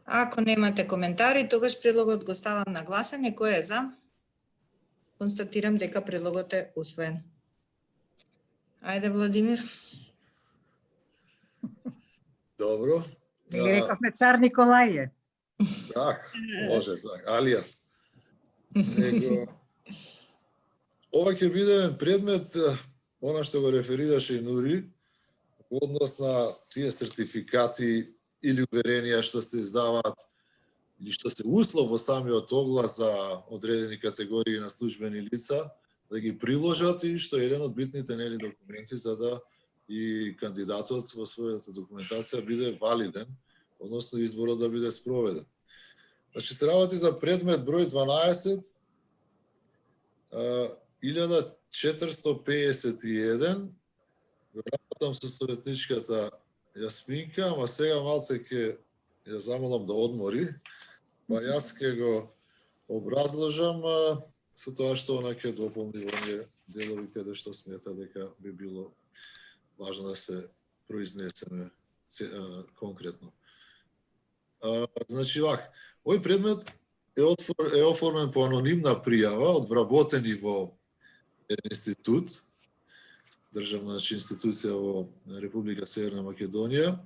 Ако немате коментари, тогаш предлогот го ставам на гласање. Кој е за? Констатирам дека предлогот е усвоен. Ајде, Владимир. Добро. Ги рековме цар Николаје. Так, може так, алијас. Ова ќе биде предмет, она што го реферираше и Нури, во однос на тие сертификати или уверенија што се издаваат или што се услов во самиот оглас за одредени категории на службени лица, да ги приложат и што е еден од битните нели документи за да и кандидатот во својата документација биде валиден, односно изборот да биде спроведен. Значи се работи за предмет број 12 1451. Го работам со советничката Јасминка, ама сега малце ќе ја замолам да одмори, па јас ќе го образложам со тоа што она ќе дополни во оние делови каде што смета дека би било важно да се произнесеме конкретно. Значи вак, овој предмет е оформен по анонимна пријава од вработени во институт, државна институција во Република Северна Македонија,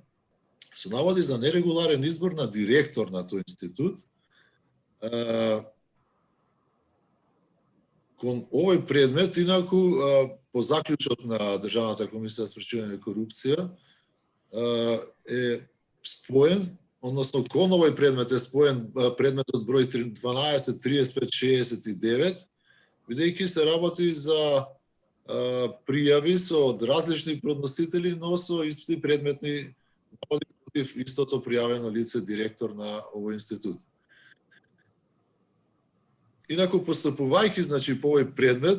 се наводи за нерегуларен избор на директор на тој институт. Кон овој предмет, инаку, по заклучок на Државната комисија за спречување на корупција, е споен, односно кон овој предмет е споен предметот број 12-35-69, бидејќи се работи за пријави со различни подносители, но со исти предметни наводи против истото пријавено лице директор на овој институт. Инаку, постапувајќи, значи, по овој предмет,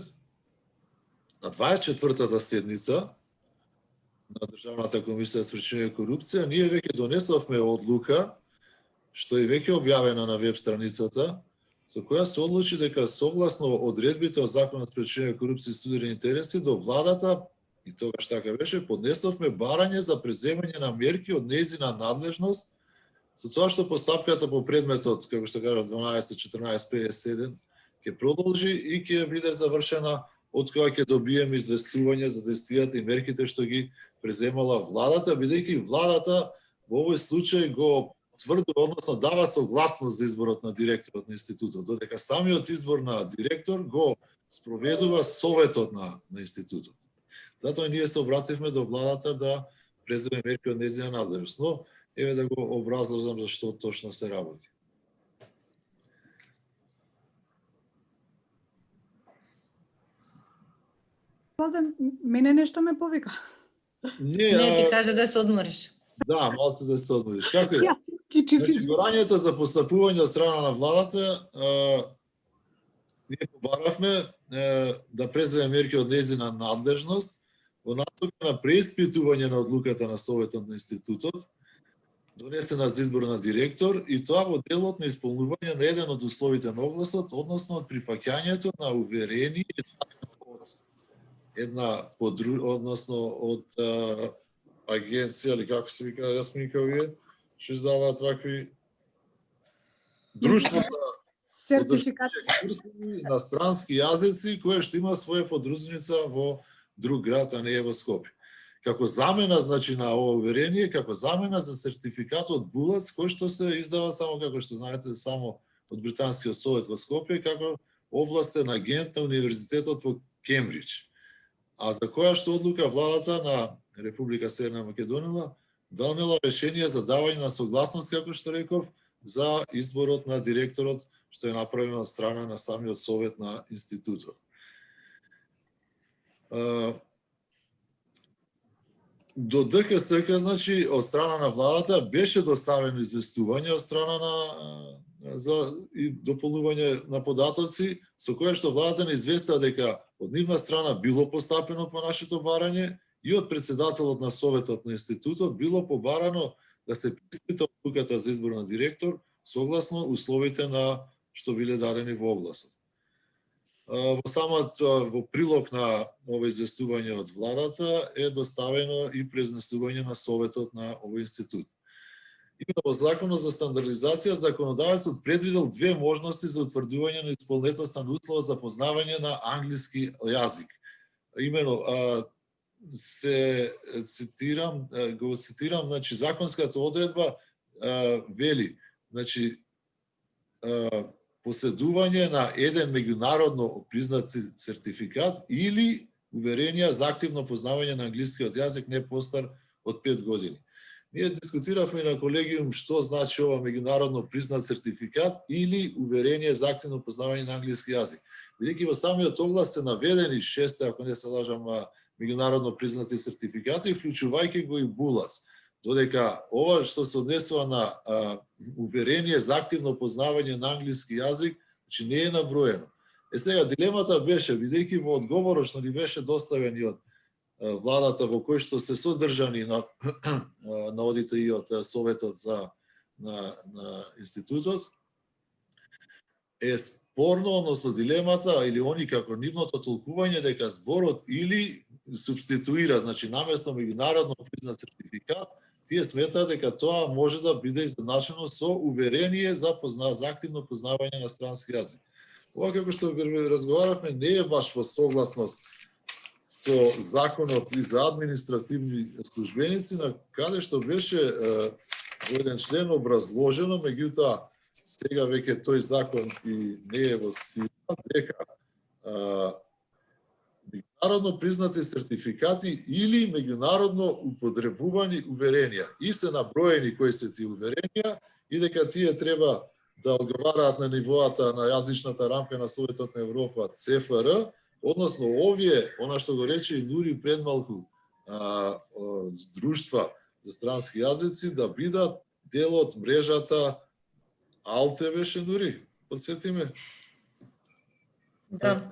на 24-та седница на Државната комисија за спречување на корупција, ние веќе донесовме одлука, што е веќе објавена на веб страницата, со која се одлучи дека согласно одредбите од Законот за спречување на корупција и судирни интереси до владата, и тогаш така беше, поднесовме барање за преземање на мерки од нејзина надлежност, со тоа што постапката по предметот, како што кажа 12-14-57, ќе продолжи и ќе биде завршена од кога ќе добиеме известување за действијата и мерките што ги преземала владата, бидејќи владата во овој случај го тврдува, односно дава согласност за изборот на директорот на институтот, додека самиот избор на директор го спроведува советот на институтот. Затоа ние се обративме до владата да преземе мерки од нејзина надлежност, но еве да го образложам за што точно се работи. Владен, мене нешто ме повика. Не, ти кажа да се одмориш. Да, малце да се одмориш. Како е? Значи, барањето за постапување од страна на владата, ние побаравме да преземе мерки од нејзина надлежност во насока на преиспитување на одлуката на Советот на институтот, донесена за избор на директор, и тоа во делот на исполнување на еден од условите на огласот, односно од прифаќањето на уверени односно од агенција, или како се вика, Јасминка, овие, што издаваат вакви друштво за Сертификат. курси на странски јазици, кое што има своја подружница во друг град, а не е во Скопје. Како замена, значи, на ова уверение, како замена за сертификатот БУЛАЦ, кој што се издава само, како што знаете, само од Британскиот совет во Скопје, како овластен агент на Универзитетот во Кембридж. А за која што одлука владата на Република Северна Македонија донела решение за давање на согласност, како што реков, за изборот на директорот, што е направено од страна на самиот совет на институтот. До ДКСК, значи, од страна на владата беше доставено известување од страна за дополнување на податоци, со кое што владата не известила дека од нивна страна било постапено по нашето барање и од председателот на Советот на институтот било побарано да се преиспита одлуката за избор на директор согласно условите на што биле дадени во огласот. Во прилог на ова известување од владата е доставено и произнесување на Советот на овој институт. Именно во Законот за стандардизација законодавецот предвидел две можности за утврдување на исполнетоста на услова за познавање на англиски јазик. Именно го цитирам, значи законската одредба вели, значи поседување на еден меѓународно признат сертификат или уверение за активно познавање на англискиот јазик не постар од 5 години. Ние дискутиравме на колегиум што значи ова меѓународно признат сертификат или уверение за активно познавање на англиски јазик. Бидејќи во самиот оглас се наведени 6, ако не се лажам, меѓународно признати сертификати, вклучувајќи го и БУЛАЦ. Додека ова што се однесува на уверение за активно познавање на англиски јазик, значи не е наброено. Сега дилемата беше, бидејќи во одговорот што ни беше доставен и од владата во кој што се содржани на одите и од Советот на институтот, е спорно, односно дилемата или они како нивното толкување дека зборот или субституира, значи наместо меѓународно признат сертификат, тие сметаат дека тоа може да биде изначено со уверение за активно познавање на странски јазик. Ова, како што разговаравме, не е баш во согласност со законот и за административни службеници, на каде што беше во еден член образложено, меѓутоа сега веќе тој закон и не е во сила, дека меѓународно признати сертификати или меѓународно употребувани уверенија. И се наброени кои се тие уверенија и дека тие треба да одговараат на нивоата на јазичната рамка на Советот на Европа, ЦФР, односно овие, она што го рече и Нури предмалку, друштва за странски јазици, да бидат дел од мрежата АЛТЕ беше Нури, подсетиме? Да.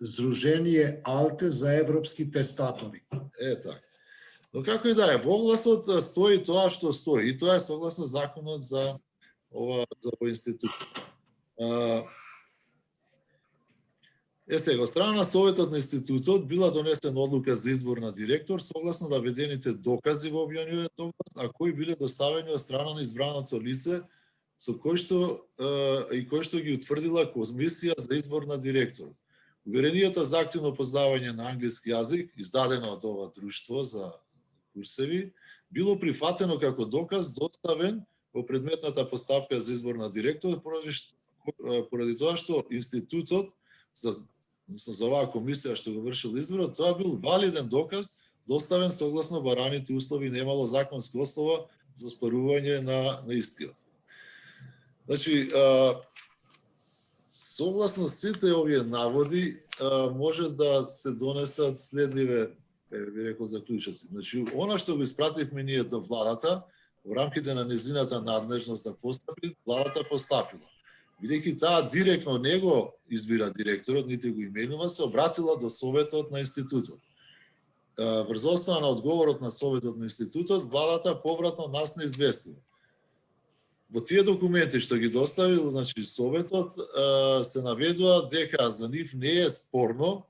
Здружение АЛТЕ за европски тестатори. Така. Но како и да е, во огласот стои тоа што стои, и тоа е согласно законот за овој институт. Сега, од страна на Советот на институтот била донесена одлука за избор на директор согласно наведените докази во објавениот оглас, а кои биле доставени од страна на избраното лице со кој што ги утврдила комисија за избор на директор. Уверенијата за активно познавање на англиски јазик, издадено од ова друштво за курсеви, било прифатено како доказ доставен во предметната постапка за избор на директор, поради тоа што институтот за оваа комисија што го вршил изборот, тоа бил валиден доказ, доставен согласно бараните услови, немало законска основа за оспорување на истиот. Значи, согласно сите овие наводи, може да се донесат следниве, би рекол, заклучоци. Значи, она што го испративме ние до владата, во рамките на незината надлежност да постапи, владата постапила. Бидејќи таа директно не го избира директорот, нити го именува, се обратила до Советот на институтот. Врз основа на одговорот на Советот на институтот, владата повратно нас не известува. Во тие документи што ги доставил, значи Советот, се наведува дека за нив не е спорно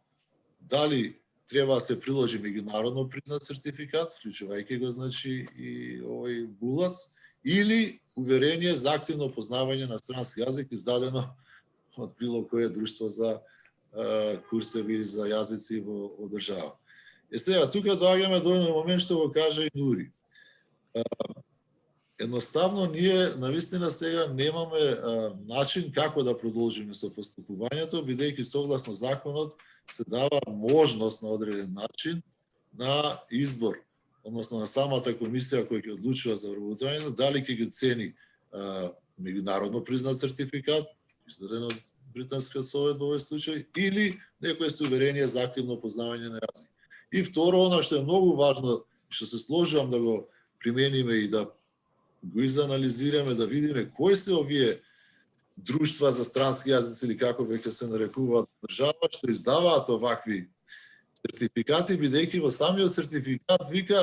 дали треба да се приложи меѓународно признат сертификат, вклучувајќи го значи и овој булац, или уверение за активно познавање на странски јазик издадено од било кое друштво за курсеви за јазици во држава. Сега, тука доаѓаме до еден момент што го кажа и Нури. Едноставно, ние навистина сега немаме начин како да продолжиме со постапувањето, бидејќи согласно законот се дава можност на одреден начин на избор, односно на самата комисија која ќе одлучува за вработувањето, дали ќе ги цени меѓународно признат сертификат, издаден од Британска совет во овој случај, или некое уверение за активно познавање на јазик. И второ, она што е многу важно, што се сложувам да го примениме и да го изанализираме, да видиме кои се овие друштва за странски јазици или како веќе се нарекуваат држава, што издаваат овакви сертификати, бидејќи во самиот сертификат вика,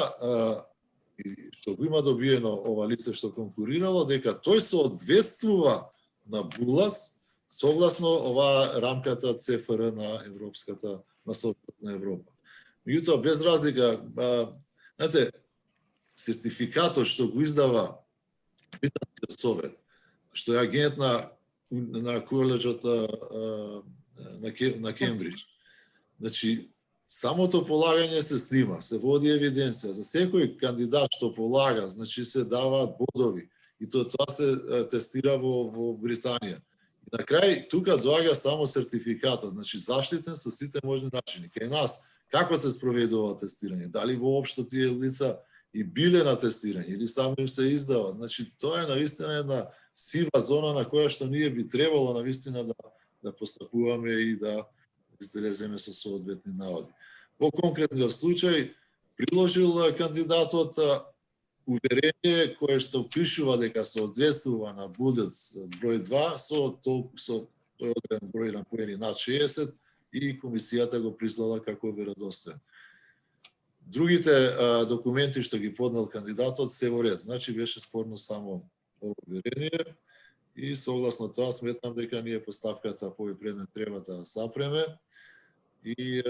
што го има добиено ова лице што конкурирало, дека тој се одветствува на булац согласно ова рамката ЦФР на Европската, на Советот на Европа. Меѓутоа, без разлика, знаете, сертификатот што го издава Британскиот совет, што е агент на коледжот на Кембридж. Значи, самото полагање се снима, се води евиденција. За секој кандидат што полага, значи се даваат бодови. И тоа се тестира во Британија. И на крај, тука доаѓа само сертификатот, значи заштитен со сите можни начини. Кај нас, како се спроведува тестирање? Дали воопшто тие лица и биле на тестирање, или само им се издава? Значи, тоа е навистина една сива зона на која што ние би требало навистина да постапуваме и да излеземе со соодветни наводи. Во конкретниот случај, приложил кандидатот уверение кое што пишува дека соодветствува на булец број 2 со тој одреден број на поени над 60 и комисијата го признала како веродостоен. Другите документи што ги поднел кандидатот се во ред, значи беше спорно само уверение и согласно тоа сметам дека ние постапката по овој предмет треба да запреме и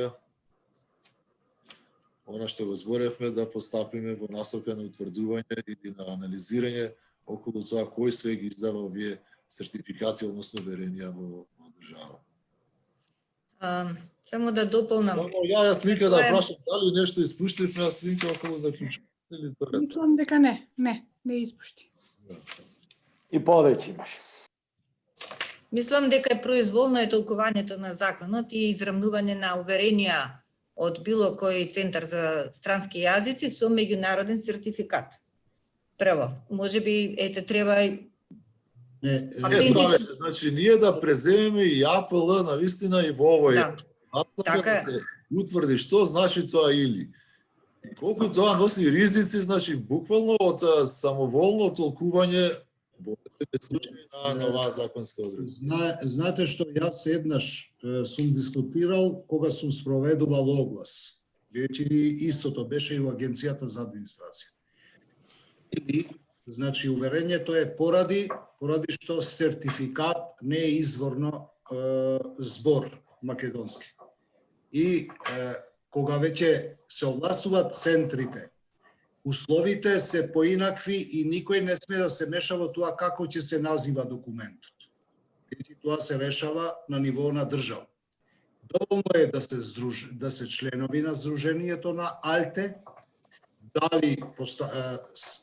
она што го зборевме да постапиме во насока на утврдување или на анализирање околу тоа кој све ги издава овие сертификати, односно уверенија во држава. Само да дополнам. Ја Слинка да прашам дали нешто испуштивме, а Слинка околу заклучување или тоа? Мислам дека не испушти. И повеќе имаш. Мислам дека е произволно е толкувањето на законот и израмнување на уверенија од било кој центар за странски јазици со меѓународен сертификат. Прво, можеби треба и значи ние да преземеме и АПЛ навистина и во овој така да се утврди што значи тоа или. И колку тоа носи ризици, значи буквално од самоволно толкување во случај на оваа законска одредба. Знаете што, јас еднаш сум дискутирал кога сум спроведувал оглас. Вечери истото беше и во Агенцијата за администрација. Или, значи, уверењето е поради што сертификат не е изворно збор македонски. И кога веќе се овластуваат центрите, условите се поинакви и никој не сме да се меша во тоа како ќе се назива документот. И тоа се решава на ниво на држава. Доволно е да се членови на Сдруженијето на АЛТЕ, дали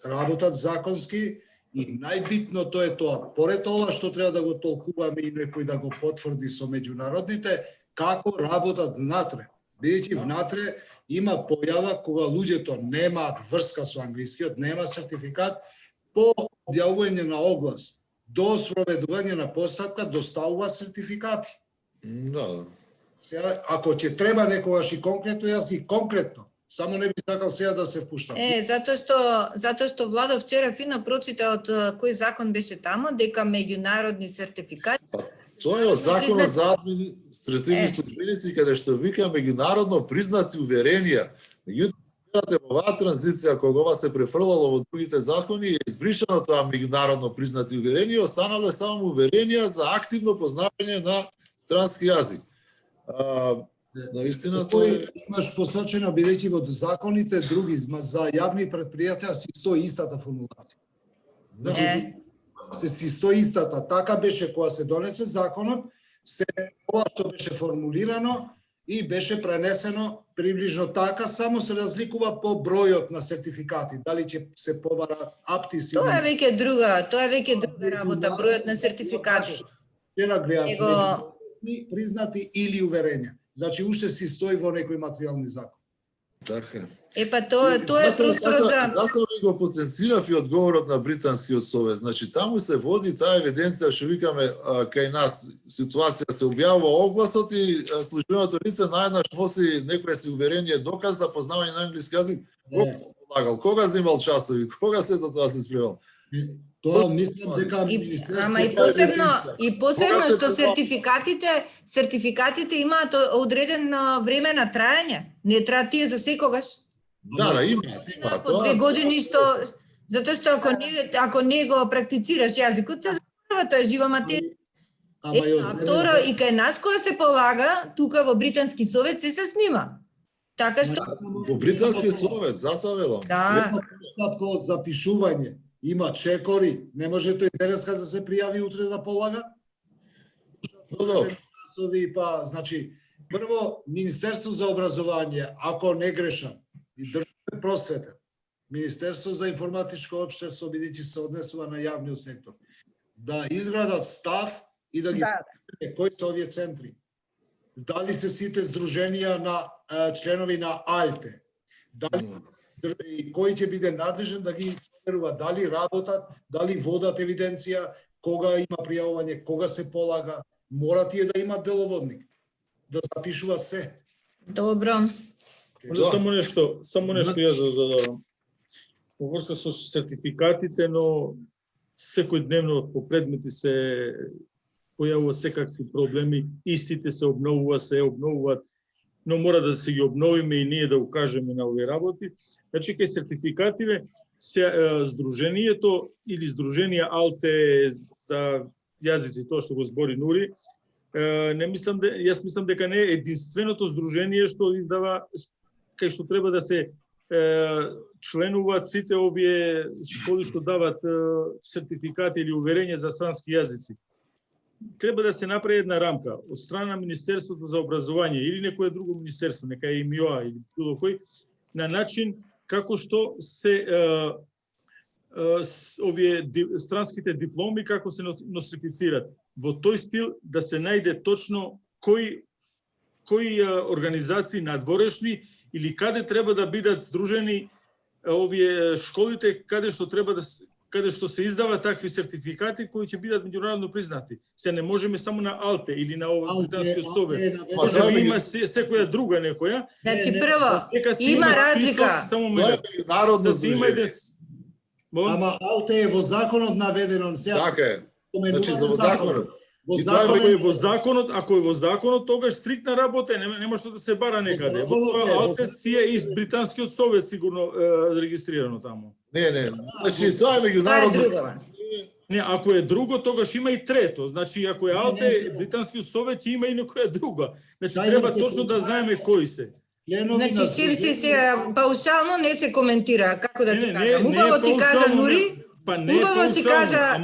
работат законски и најбитното е тоа, поред ова што треба да го толкуваме и некој да го потврди со меѓународните, како работат внатре. Бидејќи внатре има појава кога луѓето немаат врска со англискиот, нема сертификат, по објавување на оглас до спроведување на постапка доставува сертификати. Да. Сега, ако ќе треба некогаш и конкретно, јас и конкретно, само не би сакал сега да се впуштам. Затоа што Владо вчера фино прочита од кој закон беше тамо, дека меѓународни сертификати. Тоа е од законот за административни службеници, каде што вика меѓународно признати уверенија. Меѓутоа, во оваа транзиција, кога ова се префрлало во другите закони, е избришано тоа меѓународно признати уверенија, останале само уверенија за активно познавање на странски јазик. Наистина тоа Тој е имаш посочено, бидејќи во законите други за јавни предпријатија си стои истата формулација. Значи, се си стои истата. Така беше кога се донесе законот, се ова што беше формулирано и беше пренесено приближно така, само се разликува по бројот на сертификати. Дали ќе се побара аптис Тоа е веќе друга работа, бројот на сертификати. Вчера гледав Него- признати или уверења. Значи уште си стои во некој материјални закон. така. Тоа е просторот за Затоа ви го потенцирав и одговорот на Британскиот совет. Значи таму се води таа евиденција што викаме кај нас ситуација се објавува огласот и службеното лице наеднаш носи некое си уверение, доказ за познавање на англиски јазик. Кога полагал, кога земал часови, кога сето тоа се спремал. Тоа мислам дека Ама и посебно што сертификатите имаат одредено време на траење. Не траат тие за секогаш. Да, има По тоа. 2 години затоа што ако не го практицираш јазикот, се заборава, тоа е жива материја. Второ, и кај нас кога се полага, тука во Британски совет се снима. Така што Во Британскиот совет, затоа велам. да, Стапка од запишување. Има чекори, не може тој денеска да се пријави утре да полага. Па, значи, прво, Министерство за образование, ако не грешам, и државен просветен, Министерство за информатичко општество, бидејќи се однесува на јавниот сектор, да изградат став и да ги кои се овие центри. Дали се сите здруженија на членови на АЛТЕ, дали и кој ќе биде надлежен да ги проверува, дали работат, дали водат евиденција, кога има пријавување, кога се полага, мора тие да имат деловодник, да запишува се. добро. Може само нешто јас да додадам. Во врска со сертификатите, но секојдневно по предмети се појавува секакви проблеми, истите се обновуваат, но мора да се ги обновиме и ние да укажеме на овие работи. Значи, кај сертификативе, Сдруженијето или Сдруженија АЛТЕ за јазици, тоа што го збори Нури, јас мислам дека не е единственото здружение што издава, кај што треба да се членуваат сите овие школи што дават сертификати или уверење за странски јазици. Треба да се направи една рамка од страна на Министерството за образование или некое друго министерство, нека е МИОА или било кој, на начин како што се овие странските дипломи како се носифицират. Во тој стил да се најде точно кои организации надворешни или каде треба да бидат здружени овие школите, каде што се издаваат такви сертификати кои ќе бидат меѓународно признати. Се не можеме само на АЛТЕ или на Британскиот совет. Може да има секоја друга некоја. Значи прво, има разлика. Тоа е меѓународно здружение. Ама АЛТЕ е во законот наведено. Така е. Значи за законот. Ако е во законот, тогаш стриктна работа, нема што да се бара некаде. АЛТЕ си е и Британскиот совет сигурно регистрирано таму. Не. Значи тоа е меѓународно. Не, ако е друго, тогаш има и трето. Значи, ако е АЛТЕ, Британскиот совет, има и некоја друга. Значи, треба точно да знаеме кои се. Значи, се паушално не се коментира, како да ти кажам. Убаво ти кажа Нури, убаво си кажа,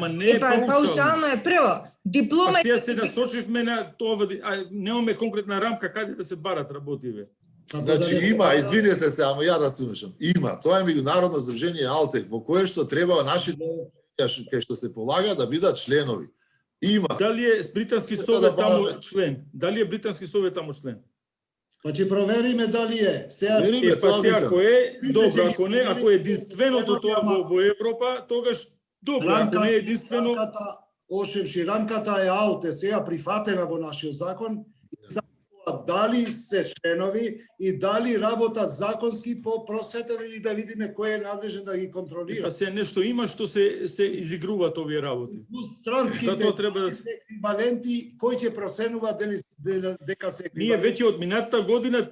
паушално е прво. Диплома... Сега се насочивме на тоа, немаме конкретна рамка каде да се барат работиве. Значи има, извинете се, ама ја да се умешам. Има, тоа е меѓународно здружение АЛТЕК, во кое што треба нашите кај што се полага да бидат членови. Има. Дали е Британски совет таму член? Дали е Британски совет таму член? Па ќе провериме дали е. Сега ако е, добро, ако не, ако е единственото тоа во Европа, тогаш добро, ако не е единствено... Ошемши, рамката е АЛТЕ, сега прифатена во нашиот закон, дали се членови и дали работат законски по просветен или да видиме кој е надлежен да ги контролира. Па се нешто има што се изигруваат овие работи. Странските треба да се еквиваленти, кој ќе проценува дека се еквиваленти. Ние веќе од минатата година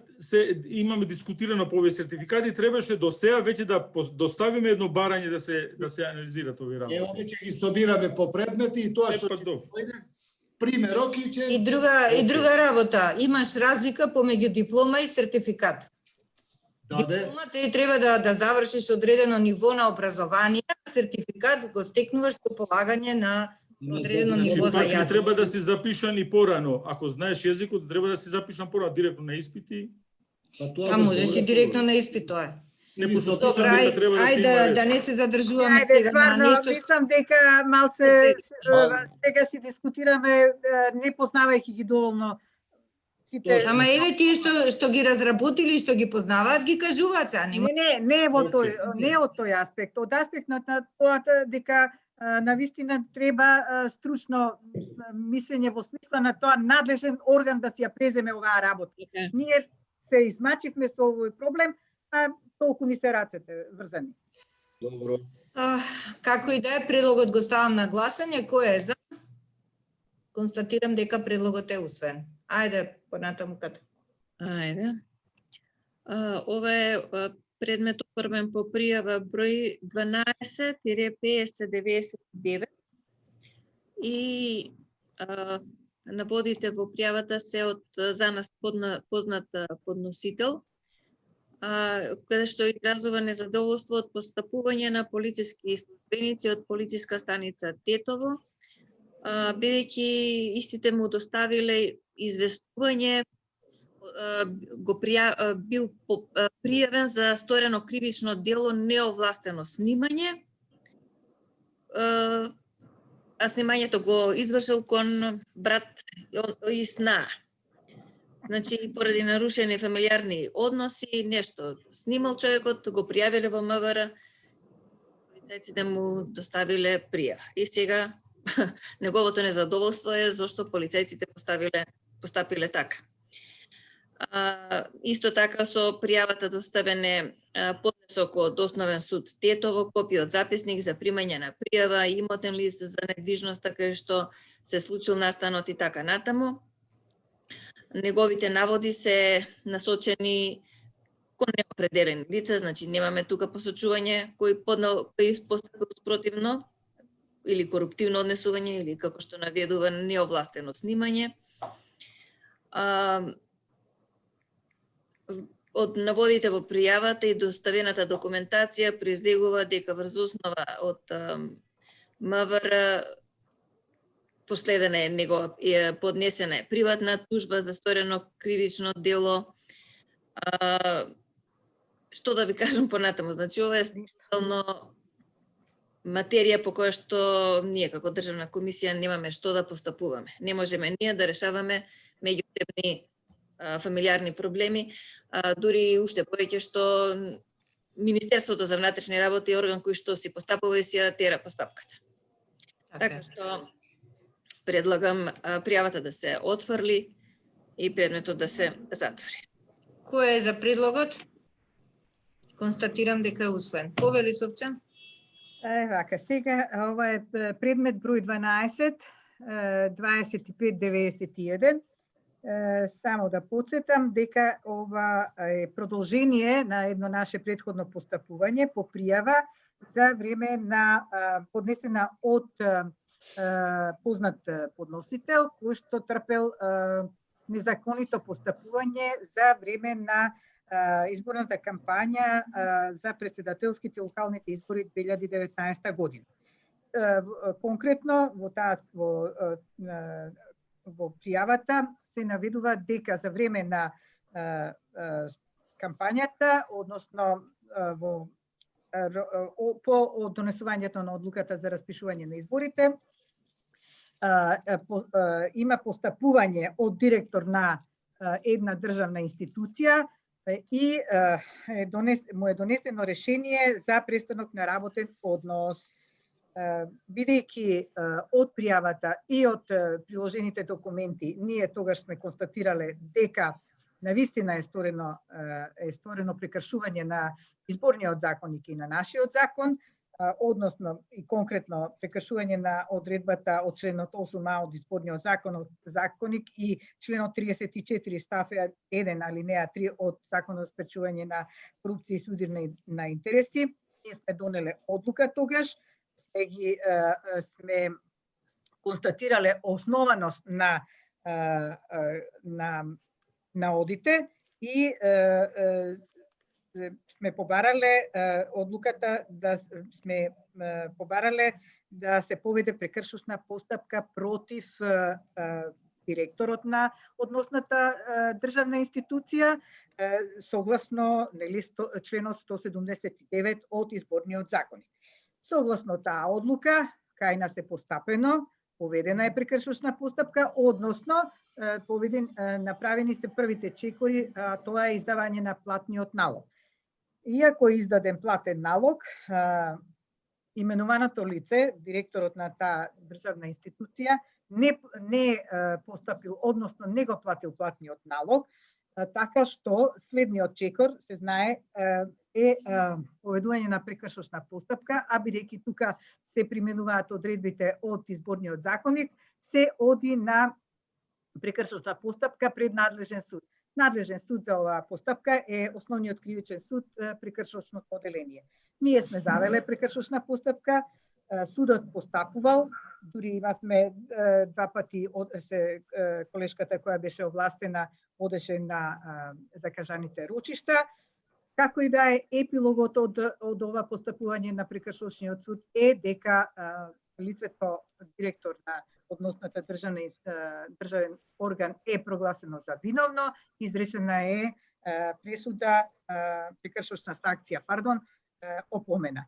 имаме дискутирано по овие сертификати, требаше до сега веќе да доставиме едно барање да се анализираат овие работи. Ево веќе ги собираме по предмети и тоа што ќе дојде примерок и ќе... И друга работа, имаш разлика помеѓу диплома и сертификат. Дипломата и треба да завршиш одредено ниво на образование, а сертификат го стекнуваш со полагање на одредено ниво за Пак не јазик. треба да си запишан и порано. Ако знаеш јазикот, треба да си запишан порано директно на испити. А можеш и директно на испит тоа. Не Добра, посочувам дека треба да се има ајде ред. да не се задржуваме Ајде, сега на стварно, нешто што... мислам дека малце сега си дискутираме не познавајќи ги доволно сите. Ама еве тие што ги разработили, што ги познаваат, ги кажуваат сега. Не во тој, не од тој аспект, од аспект на тоа дека навистина треба стручно мислење во смисла на тоа надлежен орган да си ја преземе оваа работа. Ние се измачивме со овој проблем, а толку ни се рацете врзани. Добро. Како и да е, предлогот го ставам на гласање. Кој е за? Констатирам дека предлогот е усвоен. Ајде, понатаму каде? Ајде. Ова е предмет оформен по пријава број 12-5099 и наводите во пријавата се од за нас познат подносител, каде што изразува незадоволство од постапување на полициски службеници од полициска станица Тетово, бидејќи истите му доставиле известување, бил пријавен за сторено кривично дело неовластено снимање, а снимањето го извршил кон брат и сна. Значи, поради нарушени фамилиарни односи, нешто снимал човекот, го пријавиле во МВР, полицајците му доставиле пријава. И сега неговото незадоволство е зашто полицајците постапиле така. Исто така со пријавата доставене поднесок од Основен суд Тетово, копија од записник за примање на пријава, имотен лист за недвижноста кај што се случил настанот и така натаму. Неговите наводи се насочени кон неопределени лица, значи немаме тука посочување кој постапил спротивно или коруптивно однесување или како што наведува неовластено снимање. Од наводите во пријавата и доставената документација произлегува дека врз основа од МВР последена е поднесена приватна тужба за сторено кривично дело. Што да ви кажам понатаму, значи ова е стално материја по која што ние како државна комисија немаме што да постапуваме. Не можеме ние да решаваме меѓутебни фамилиарни проблеми, дури уште повеќе што Министерството за внатрешни работи е орган кој што си постапува и си ја тера постапката. Така што предлагам пријавата да се отфрли и предметот да се затвори. Кој е за предлогот? Констатирам дека е усвоен. Повели Совча? Вака, сега ова е предмет број 12 2591. Само да подсетам дека ова е продолжение на едно наше претходно постапување по пријава за време на поднесена од познат подносител кој што трпел незаконито постапување за време на изборната кампања за претседателските локалните избори 2019 година. Конкретно во пријавата се наведува дека за време на кампањата, односно по донесувањето на одлуката за распишување на изборите, има постапување од директор на една државна институција и му е донесено решение за престанок на работен однос. Бидејќи од пријавата и од приложените документи ние тогаш сме констатирале дека навистина е сторено прекршување на изборниот законник и на нашиот закон, односно и конкретно прекршување на одредбата од членот 8а од изборниот законник и членот 34 став 1 алинеја 3 од Законот за спречување на корупција и судир на интереси. Ние сме донеле одлука тогаш, сме констатирале основаност на одите и сме побарале одлуката да сме побарале да се поведе прекршошна постапка против директорот на односната државна институција согласно членот 179 од изборниот законник. Согласно таа одлука, кај нас е постапено, поведена е прекршошна постапка, односно направени се првите чекори, тоа е издавање на платниот налог. Иако е издаден платен налог, именуваното лице, директорот на таа државна институција, не постапил, односно не го платил платниот налог, така што следниот чекор, се знае, е поведување на прекршошна постапка, а бидејќи тука се применуваат одредбите од изборниот законник, се оди на прекршошна постапка пред надлежен суд. Надлежен суд за оваа постапка е Основниот кривичен суд, прекршошно оделение. Ние сме завеле прекршошна постапка, судот постапувал, дури имавме два пати колешката која беше овластена одеше на закажаните рочишта. Како и да е, епилогот од ова постапување на прекршошниот суд е дека лицето директор на односната државен орган е прогласено за виновно, изречена е пресуда, прекршошна санкција, опомена.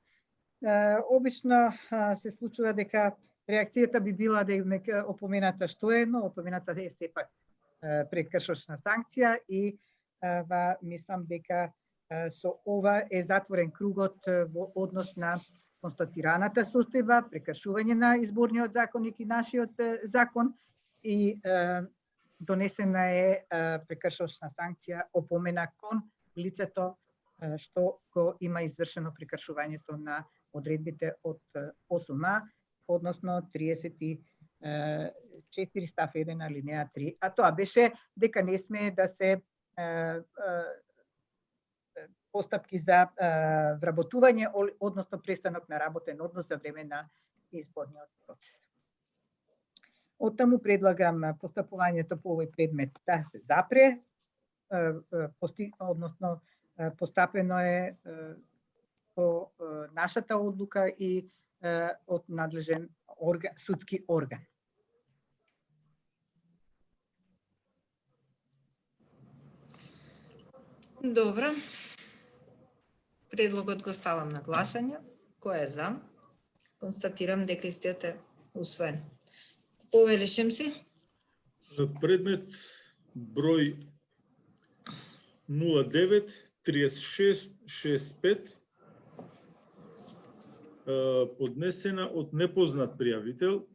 Обично се случува дека реакцијата би била да им опомената што е, но опомената е сепак прекршошна санкција и мислам дека со ова е затворен кругот во однос на констатираната состојба, прекршување на изборниот законник и нашиот закон и донесена е прекршошна санкција, опомена кон лицето што го има извршено прекршувањето на одредбите од ОСМ, односно 34 став 1 алинеја 3. А тоа беше дека не сме да се постапки за вработување, односно престанок на работен однос за време на изборниот процес. Оттаму предлагам постапувањето по овој предмет да се запре, односно постапено е по нашата одлука и од надлежен судски орган. Добро. Предлогот го ставам на гласање. Кој е за? Констатирам дека истиот е усвоен. Повелишем си. Предмет број 09-36-65 поднесена од непознат пријавител.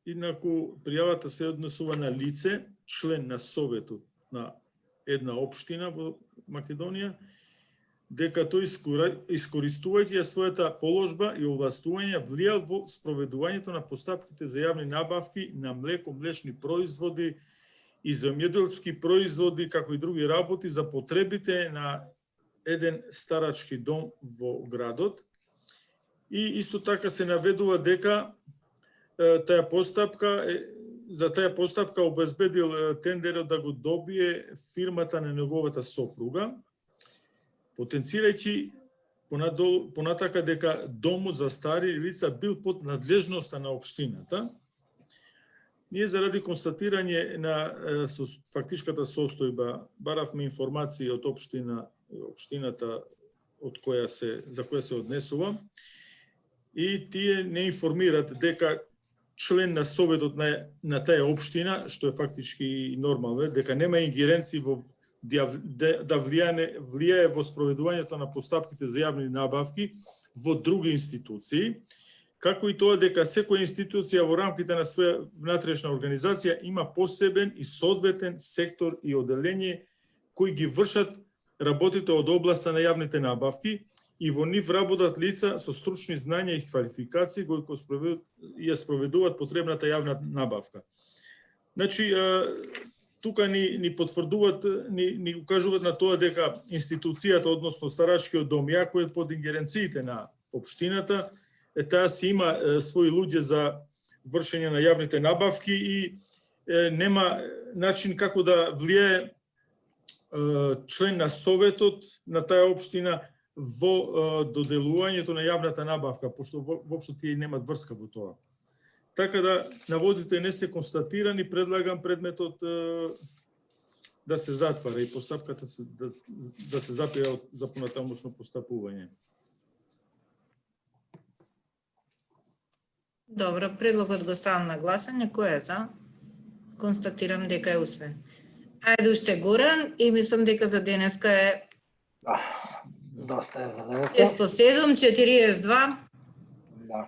Инаку пријавата се однесува на лице, член на советот на една општина во Македонија, дека тој искористувајќи својата положба и овластување влијал во спроведувањето на постапките за јавни набавки на млеко, млечни производи и земјоделски производи, како и други работи за потребите на еден старачки дом во градот. И исто така се наведува дека за таа постапка обезбедил тендерот да го добие фирмата на неговата сопруга, потенцирајќи понатака дека домот за стари лица бил под надлежноста на општината. Ние заради констатирање на фактичката состојба баравме информации од општината за која се однесува и тие не информират дека член на советот на таа општина, што е фактички нормално, дека нема ингеренции да влијае во спроведувањето на постапките за јавни набавки во други институции, како и тоа дека секоја институција во рамките на своја внатрешна организација има посебен и соодветен сектор и оделение кои ги вршат работите од областа на јавните набавки и во нив работат лица со стручни знања и квалификации кои ја спроведуваат потребната јавна набавка. Значи, тука ни потврдуваат, ни укажуваат на тоа дека институцијата, односно старачкиот дом, иако е под ингеренциите на општината, таа си има своји луѓе за вршење на јавните набавки и нема начин како да влијае член на советот на таа општина во доделувањето на јавната набавка, пошто воопшто тие немаат врска во тоа. Така да наводите не се констатирани, предлагам предметот да се затвара и постапката да се запира за понатамошно постапување. Добро, предлогот го ставам на гласање. Кој е за? Констатирам дека е усвоен. Ајде уште Горан и мислам дека за денеска е Доста е за денеска. 6 по 7, 42. Да.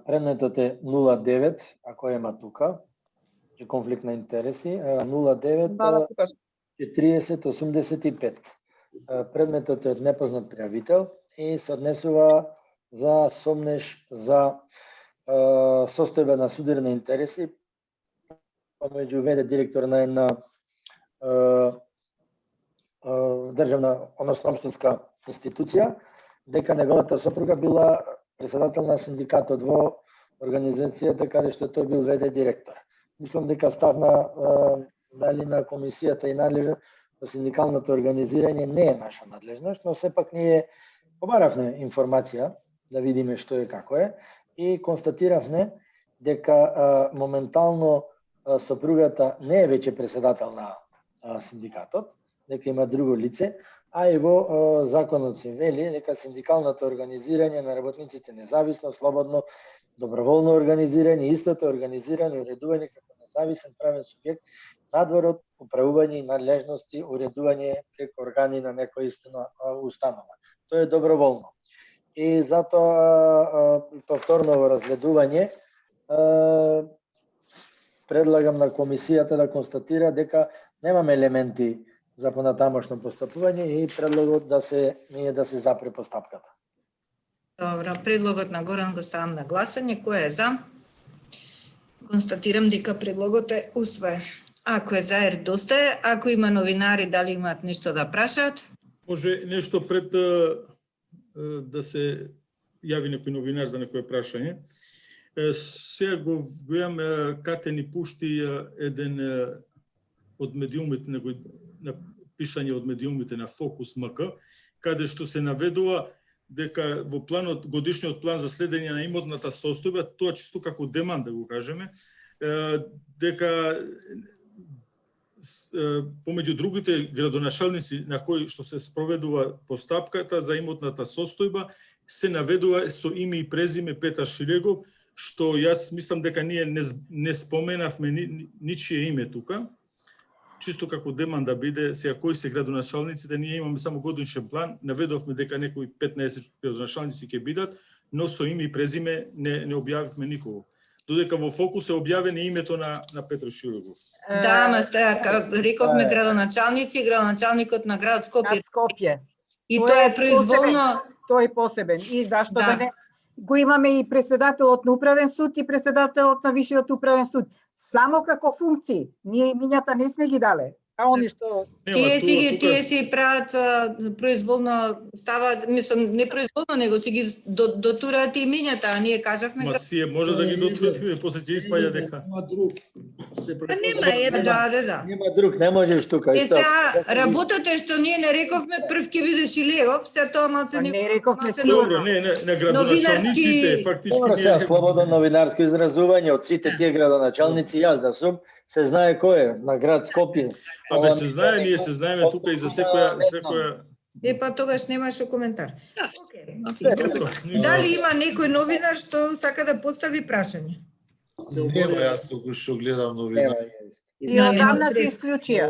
Предметот е 09, ако има тука, че конфликт на интереси, 09 4085. Предметот е од непознат пријавител и се однесува за сомнеш за состојба на судирни интереси помеѓу ВД директор на една државна, односно општинска институција, дека неговата сопруга била председател на синдикатот во организацијата каде што тој бил ВД директор. Мислам дека ставна дали на комисијата и надлежна за синдикалното организирање не е наша надлежност, но сепак ние побаравме информација да видиме што е како е и констатиравме дека моментално сопругата не е веќе председател на синдикатот, дека има друго лице, а и во законот се вели дека синдикалното организирање на работниците независно, слободно, доброволно организирање, истото организирање и уредување како независен правен субјект надвор од управување и надлежности, уредување преку органи на некоја установа. Тоа е доброволно. И затоа повторно во разгледување предлагам на комисијата да констатира дека немаме елементи за понатамошно постапување и предлогот да се запре постапката. Добро, предлогот на Горан го ставам на гласање. Кој е за? Констатирам дека предлогот е усвоен. Ако е за, доста е. Ако има новинари, дали имаат нешто да прашаат? Може нешто пред да се јави некој новинар за некое прашање. Сега го гледам, Кате ни пушти еден од медиумите, на пишање од медиумите на Фокус МК, каде што се наведува дека во планот, годишниот план за следење на имотната состојба, тоа чисто како деман да го кажеме, дека помеѓу другите градоначалници на кои што се спроведува постапката за имотната состојба, се наведува со име и презиме Петар Шилегов, што јас мислам дека ние не споменавме ничие име тука, чисто како деман да биде, сега кои се градоначалниците, ние имаме само годишен план, наведовме дека некои 15 градоначалници ќе бидат, но со име и презиме не објавивме никого. Додека во Фокус е објавено името на Петар Шилегов. Да, ама рековме градоначалници, градоначалникот на град Скопје. И тоа е произволно. Тој е посебен. И зашто да не го имаме и председателот на управен суд и председателот на Висшиот управен суд. Само како функции. Ние имињата не сме ги дале. А они што тие си прават произволно, ставаат, мислам, не произволно, него си ги дотураат имињата, а ние кажавме Ма сие може да ги дотурат, после ќе испаѓа дека. Нема друг. Да. Нема друг, не можеш тука. Сега работата што ние не рековме прв ќе биде Шилегов, се тоа малце не рековме. Добро, не на градоначалниците фактички ние слободно новинарско изразување од сите тие градоначалници, јас да сум, се знае кој е на град Скопје. Абе се знае, ние се знаеме тука и за секоја. Па тогаш немаше коментар. Дали има некој новинар што сака да постави прашање? Нема, јас толку што гледам новина. И одамна се исклучија.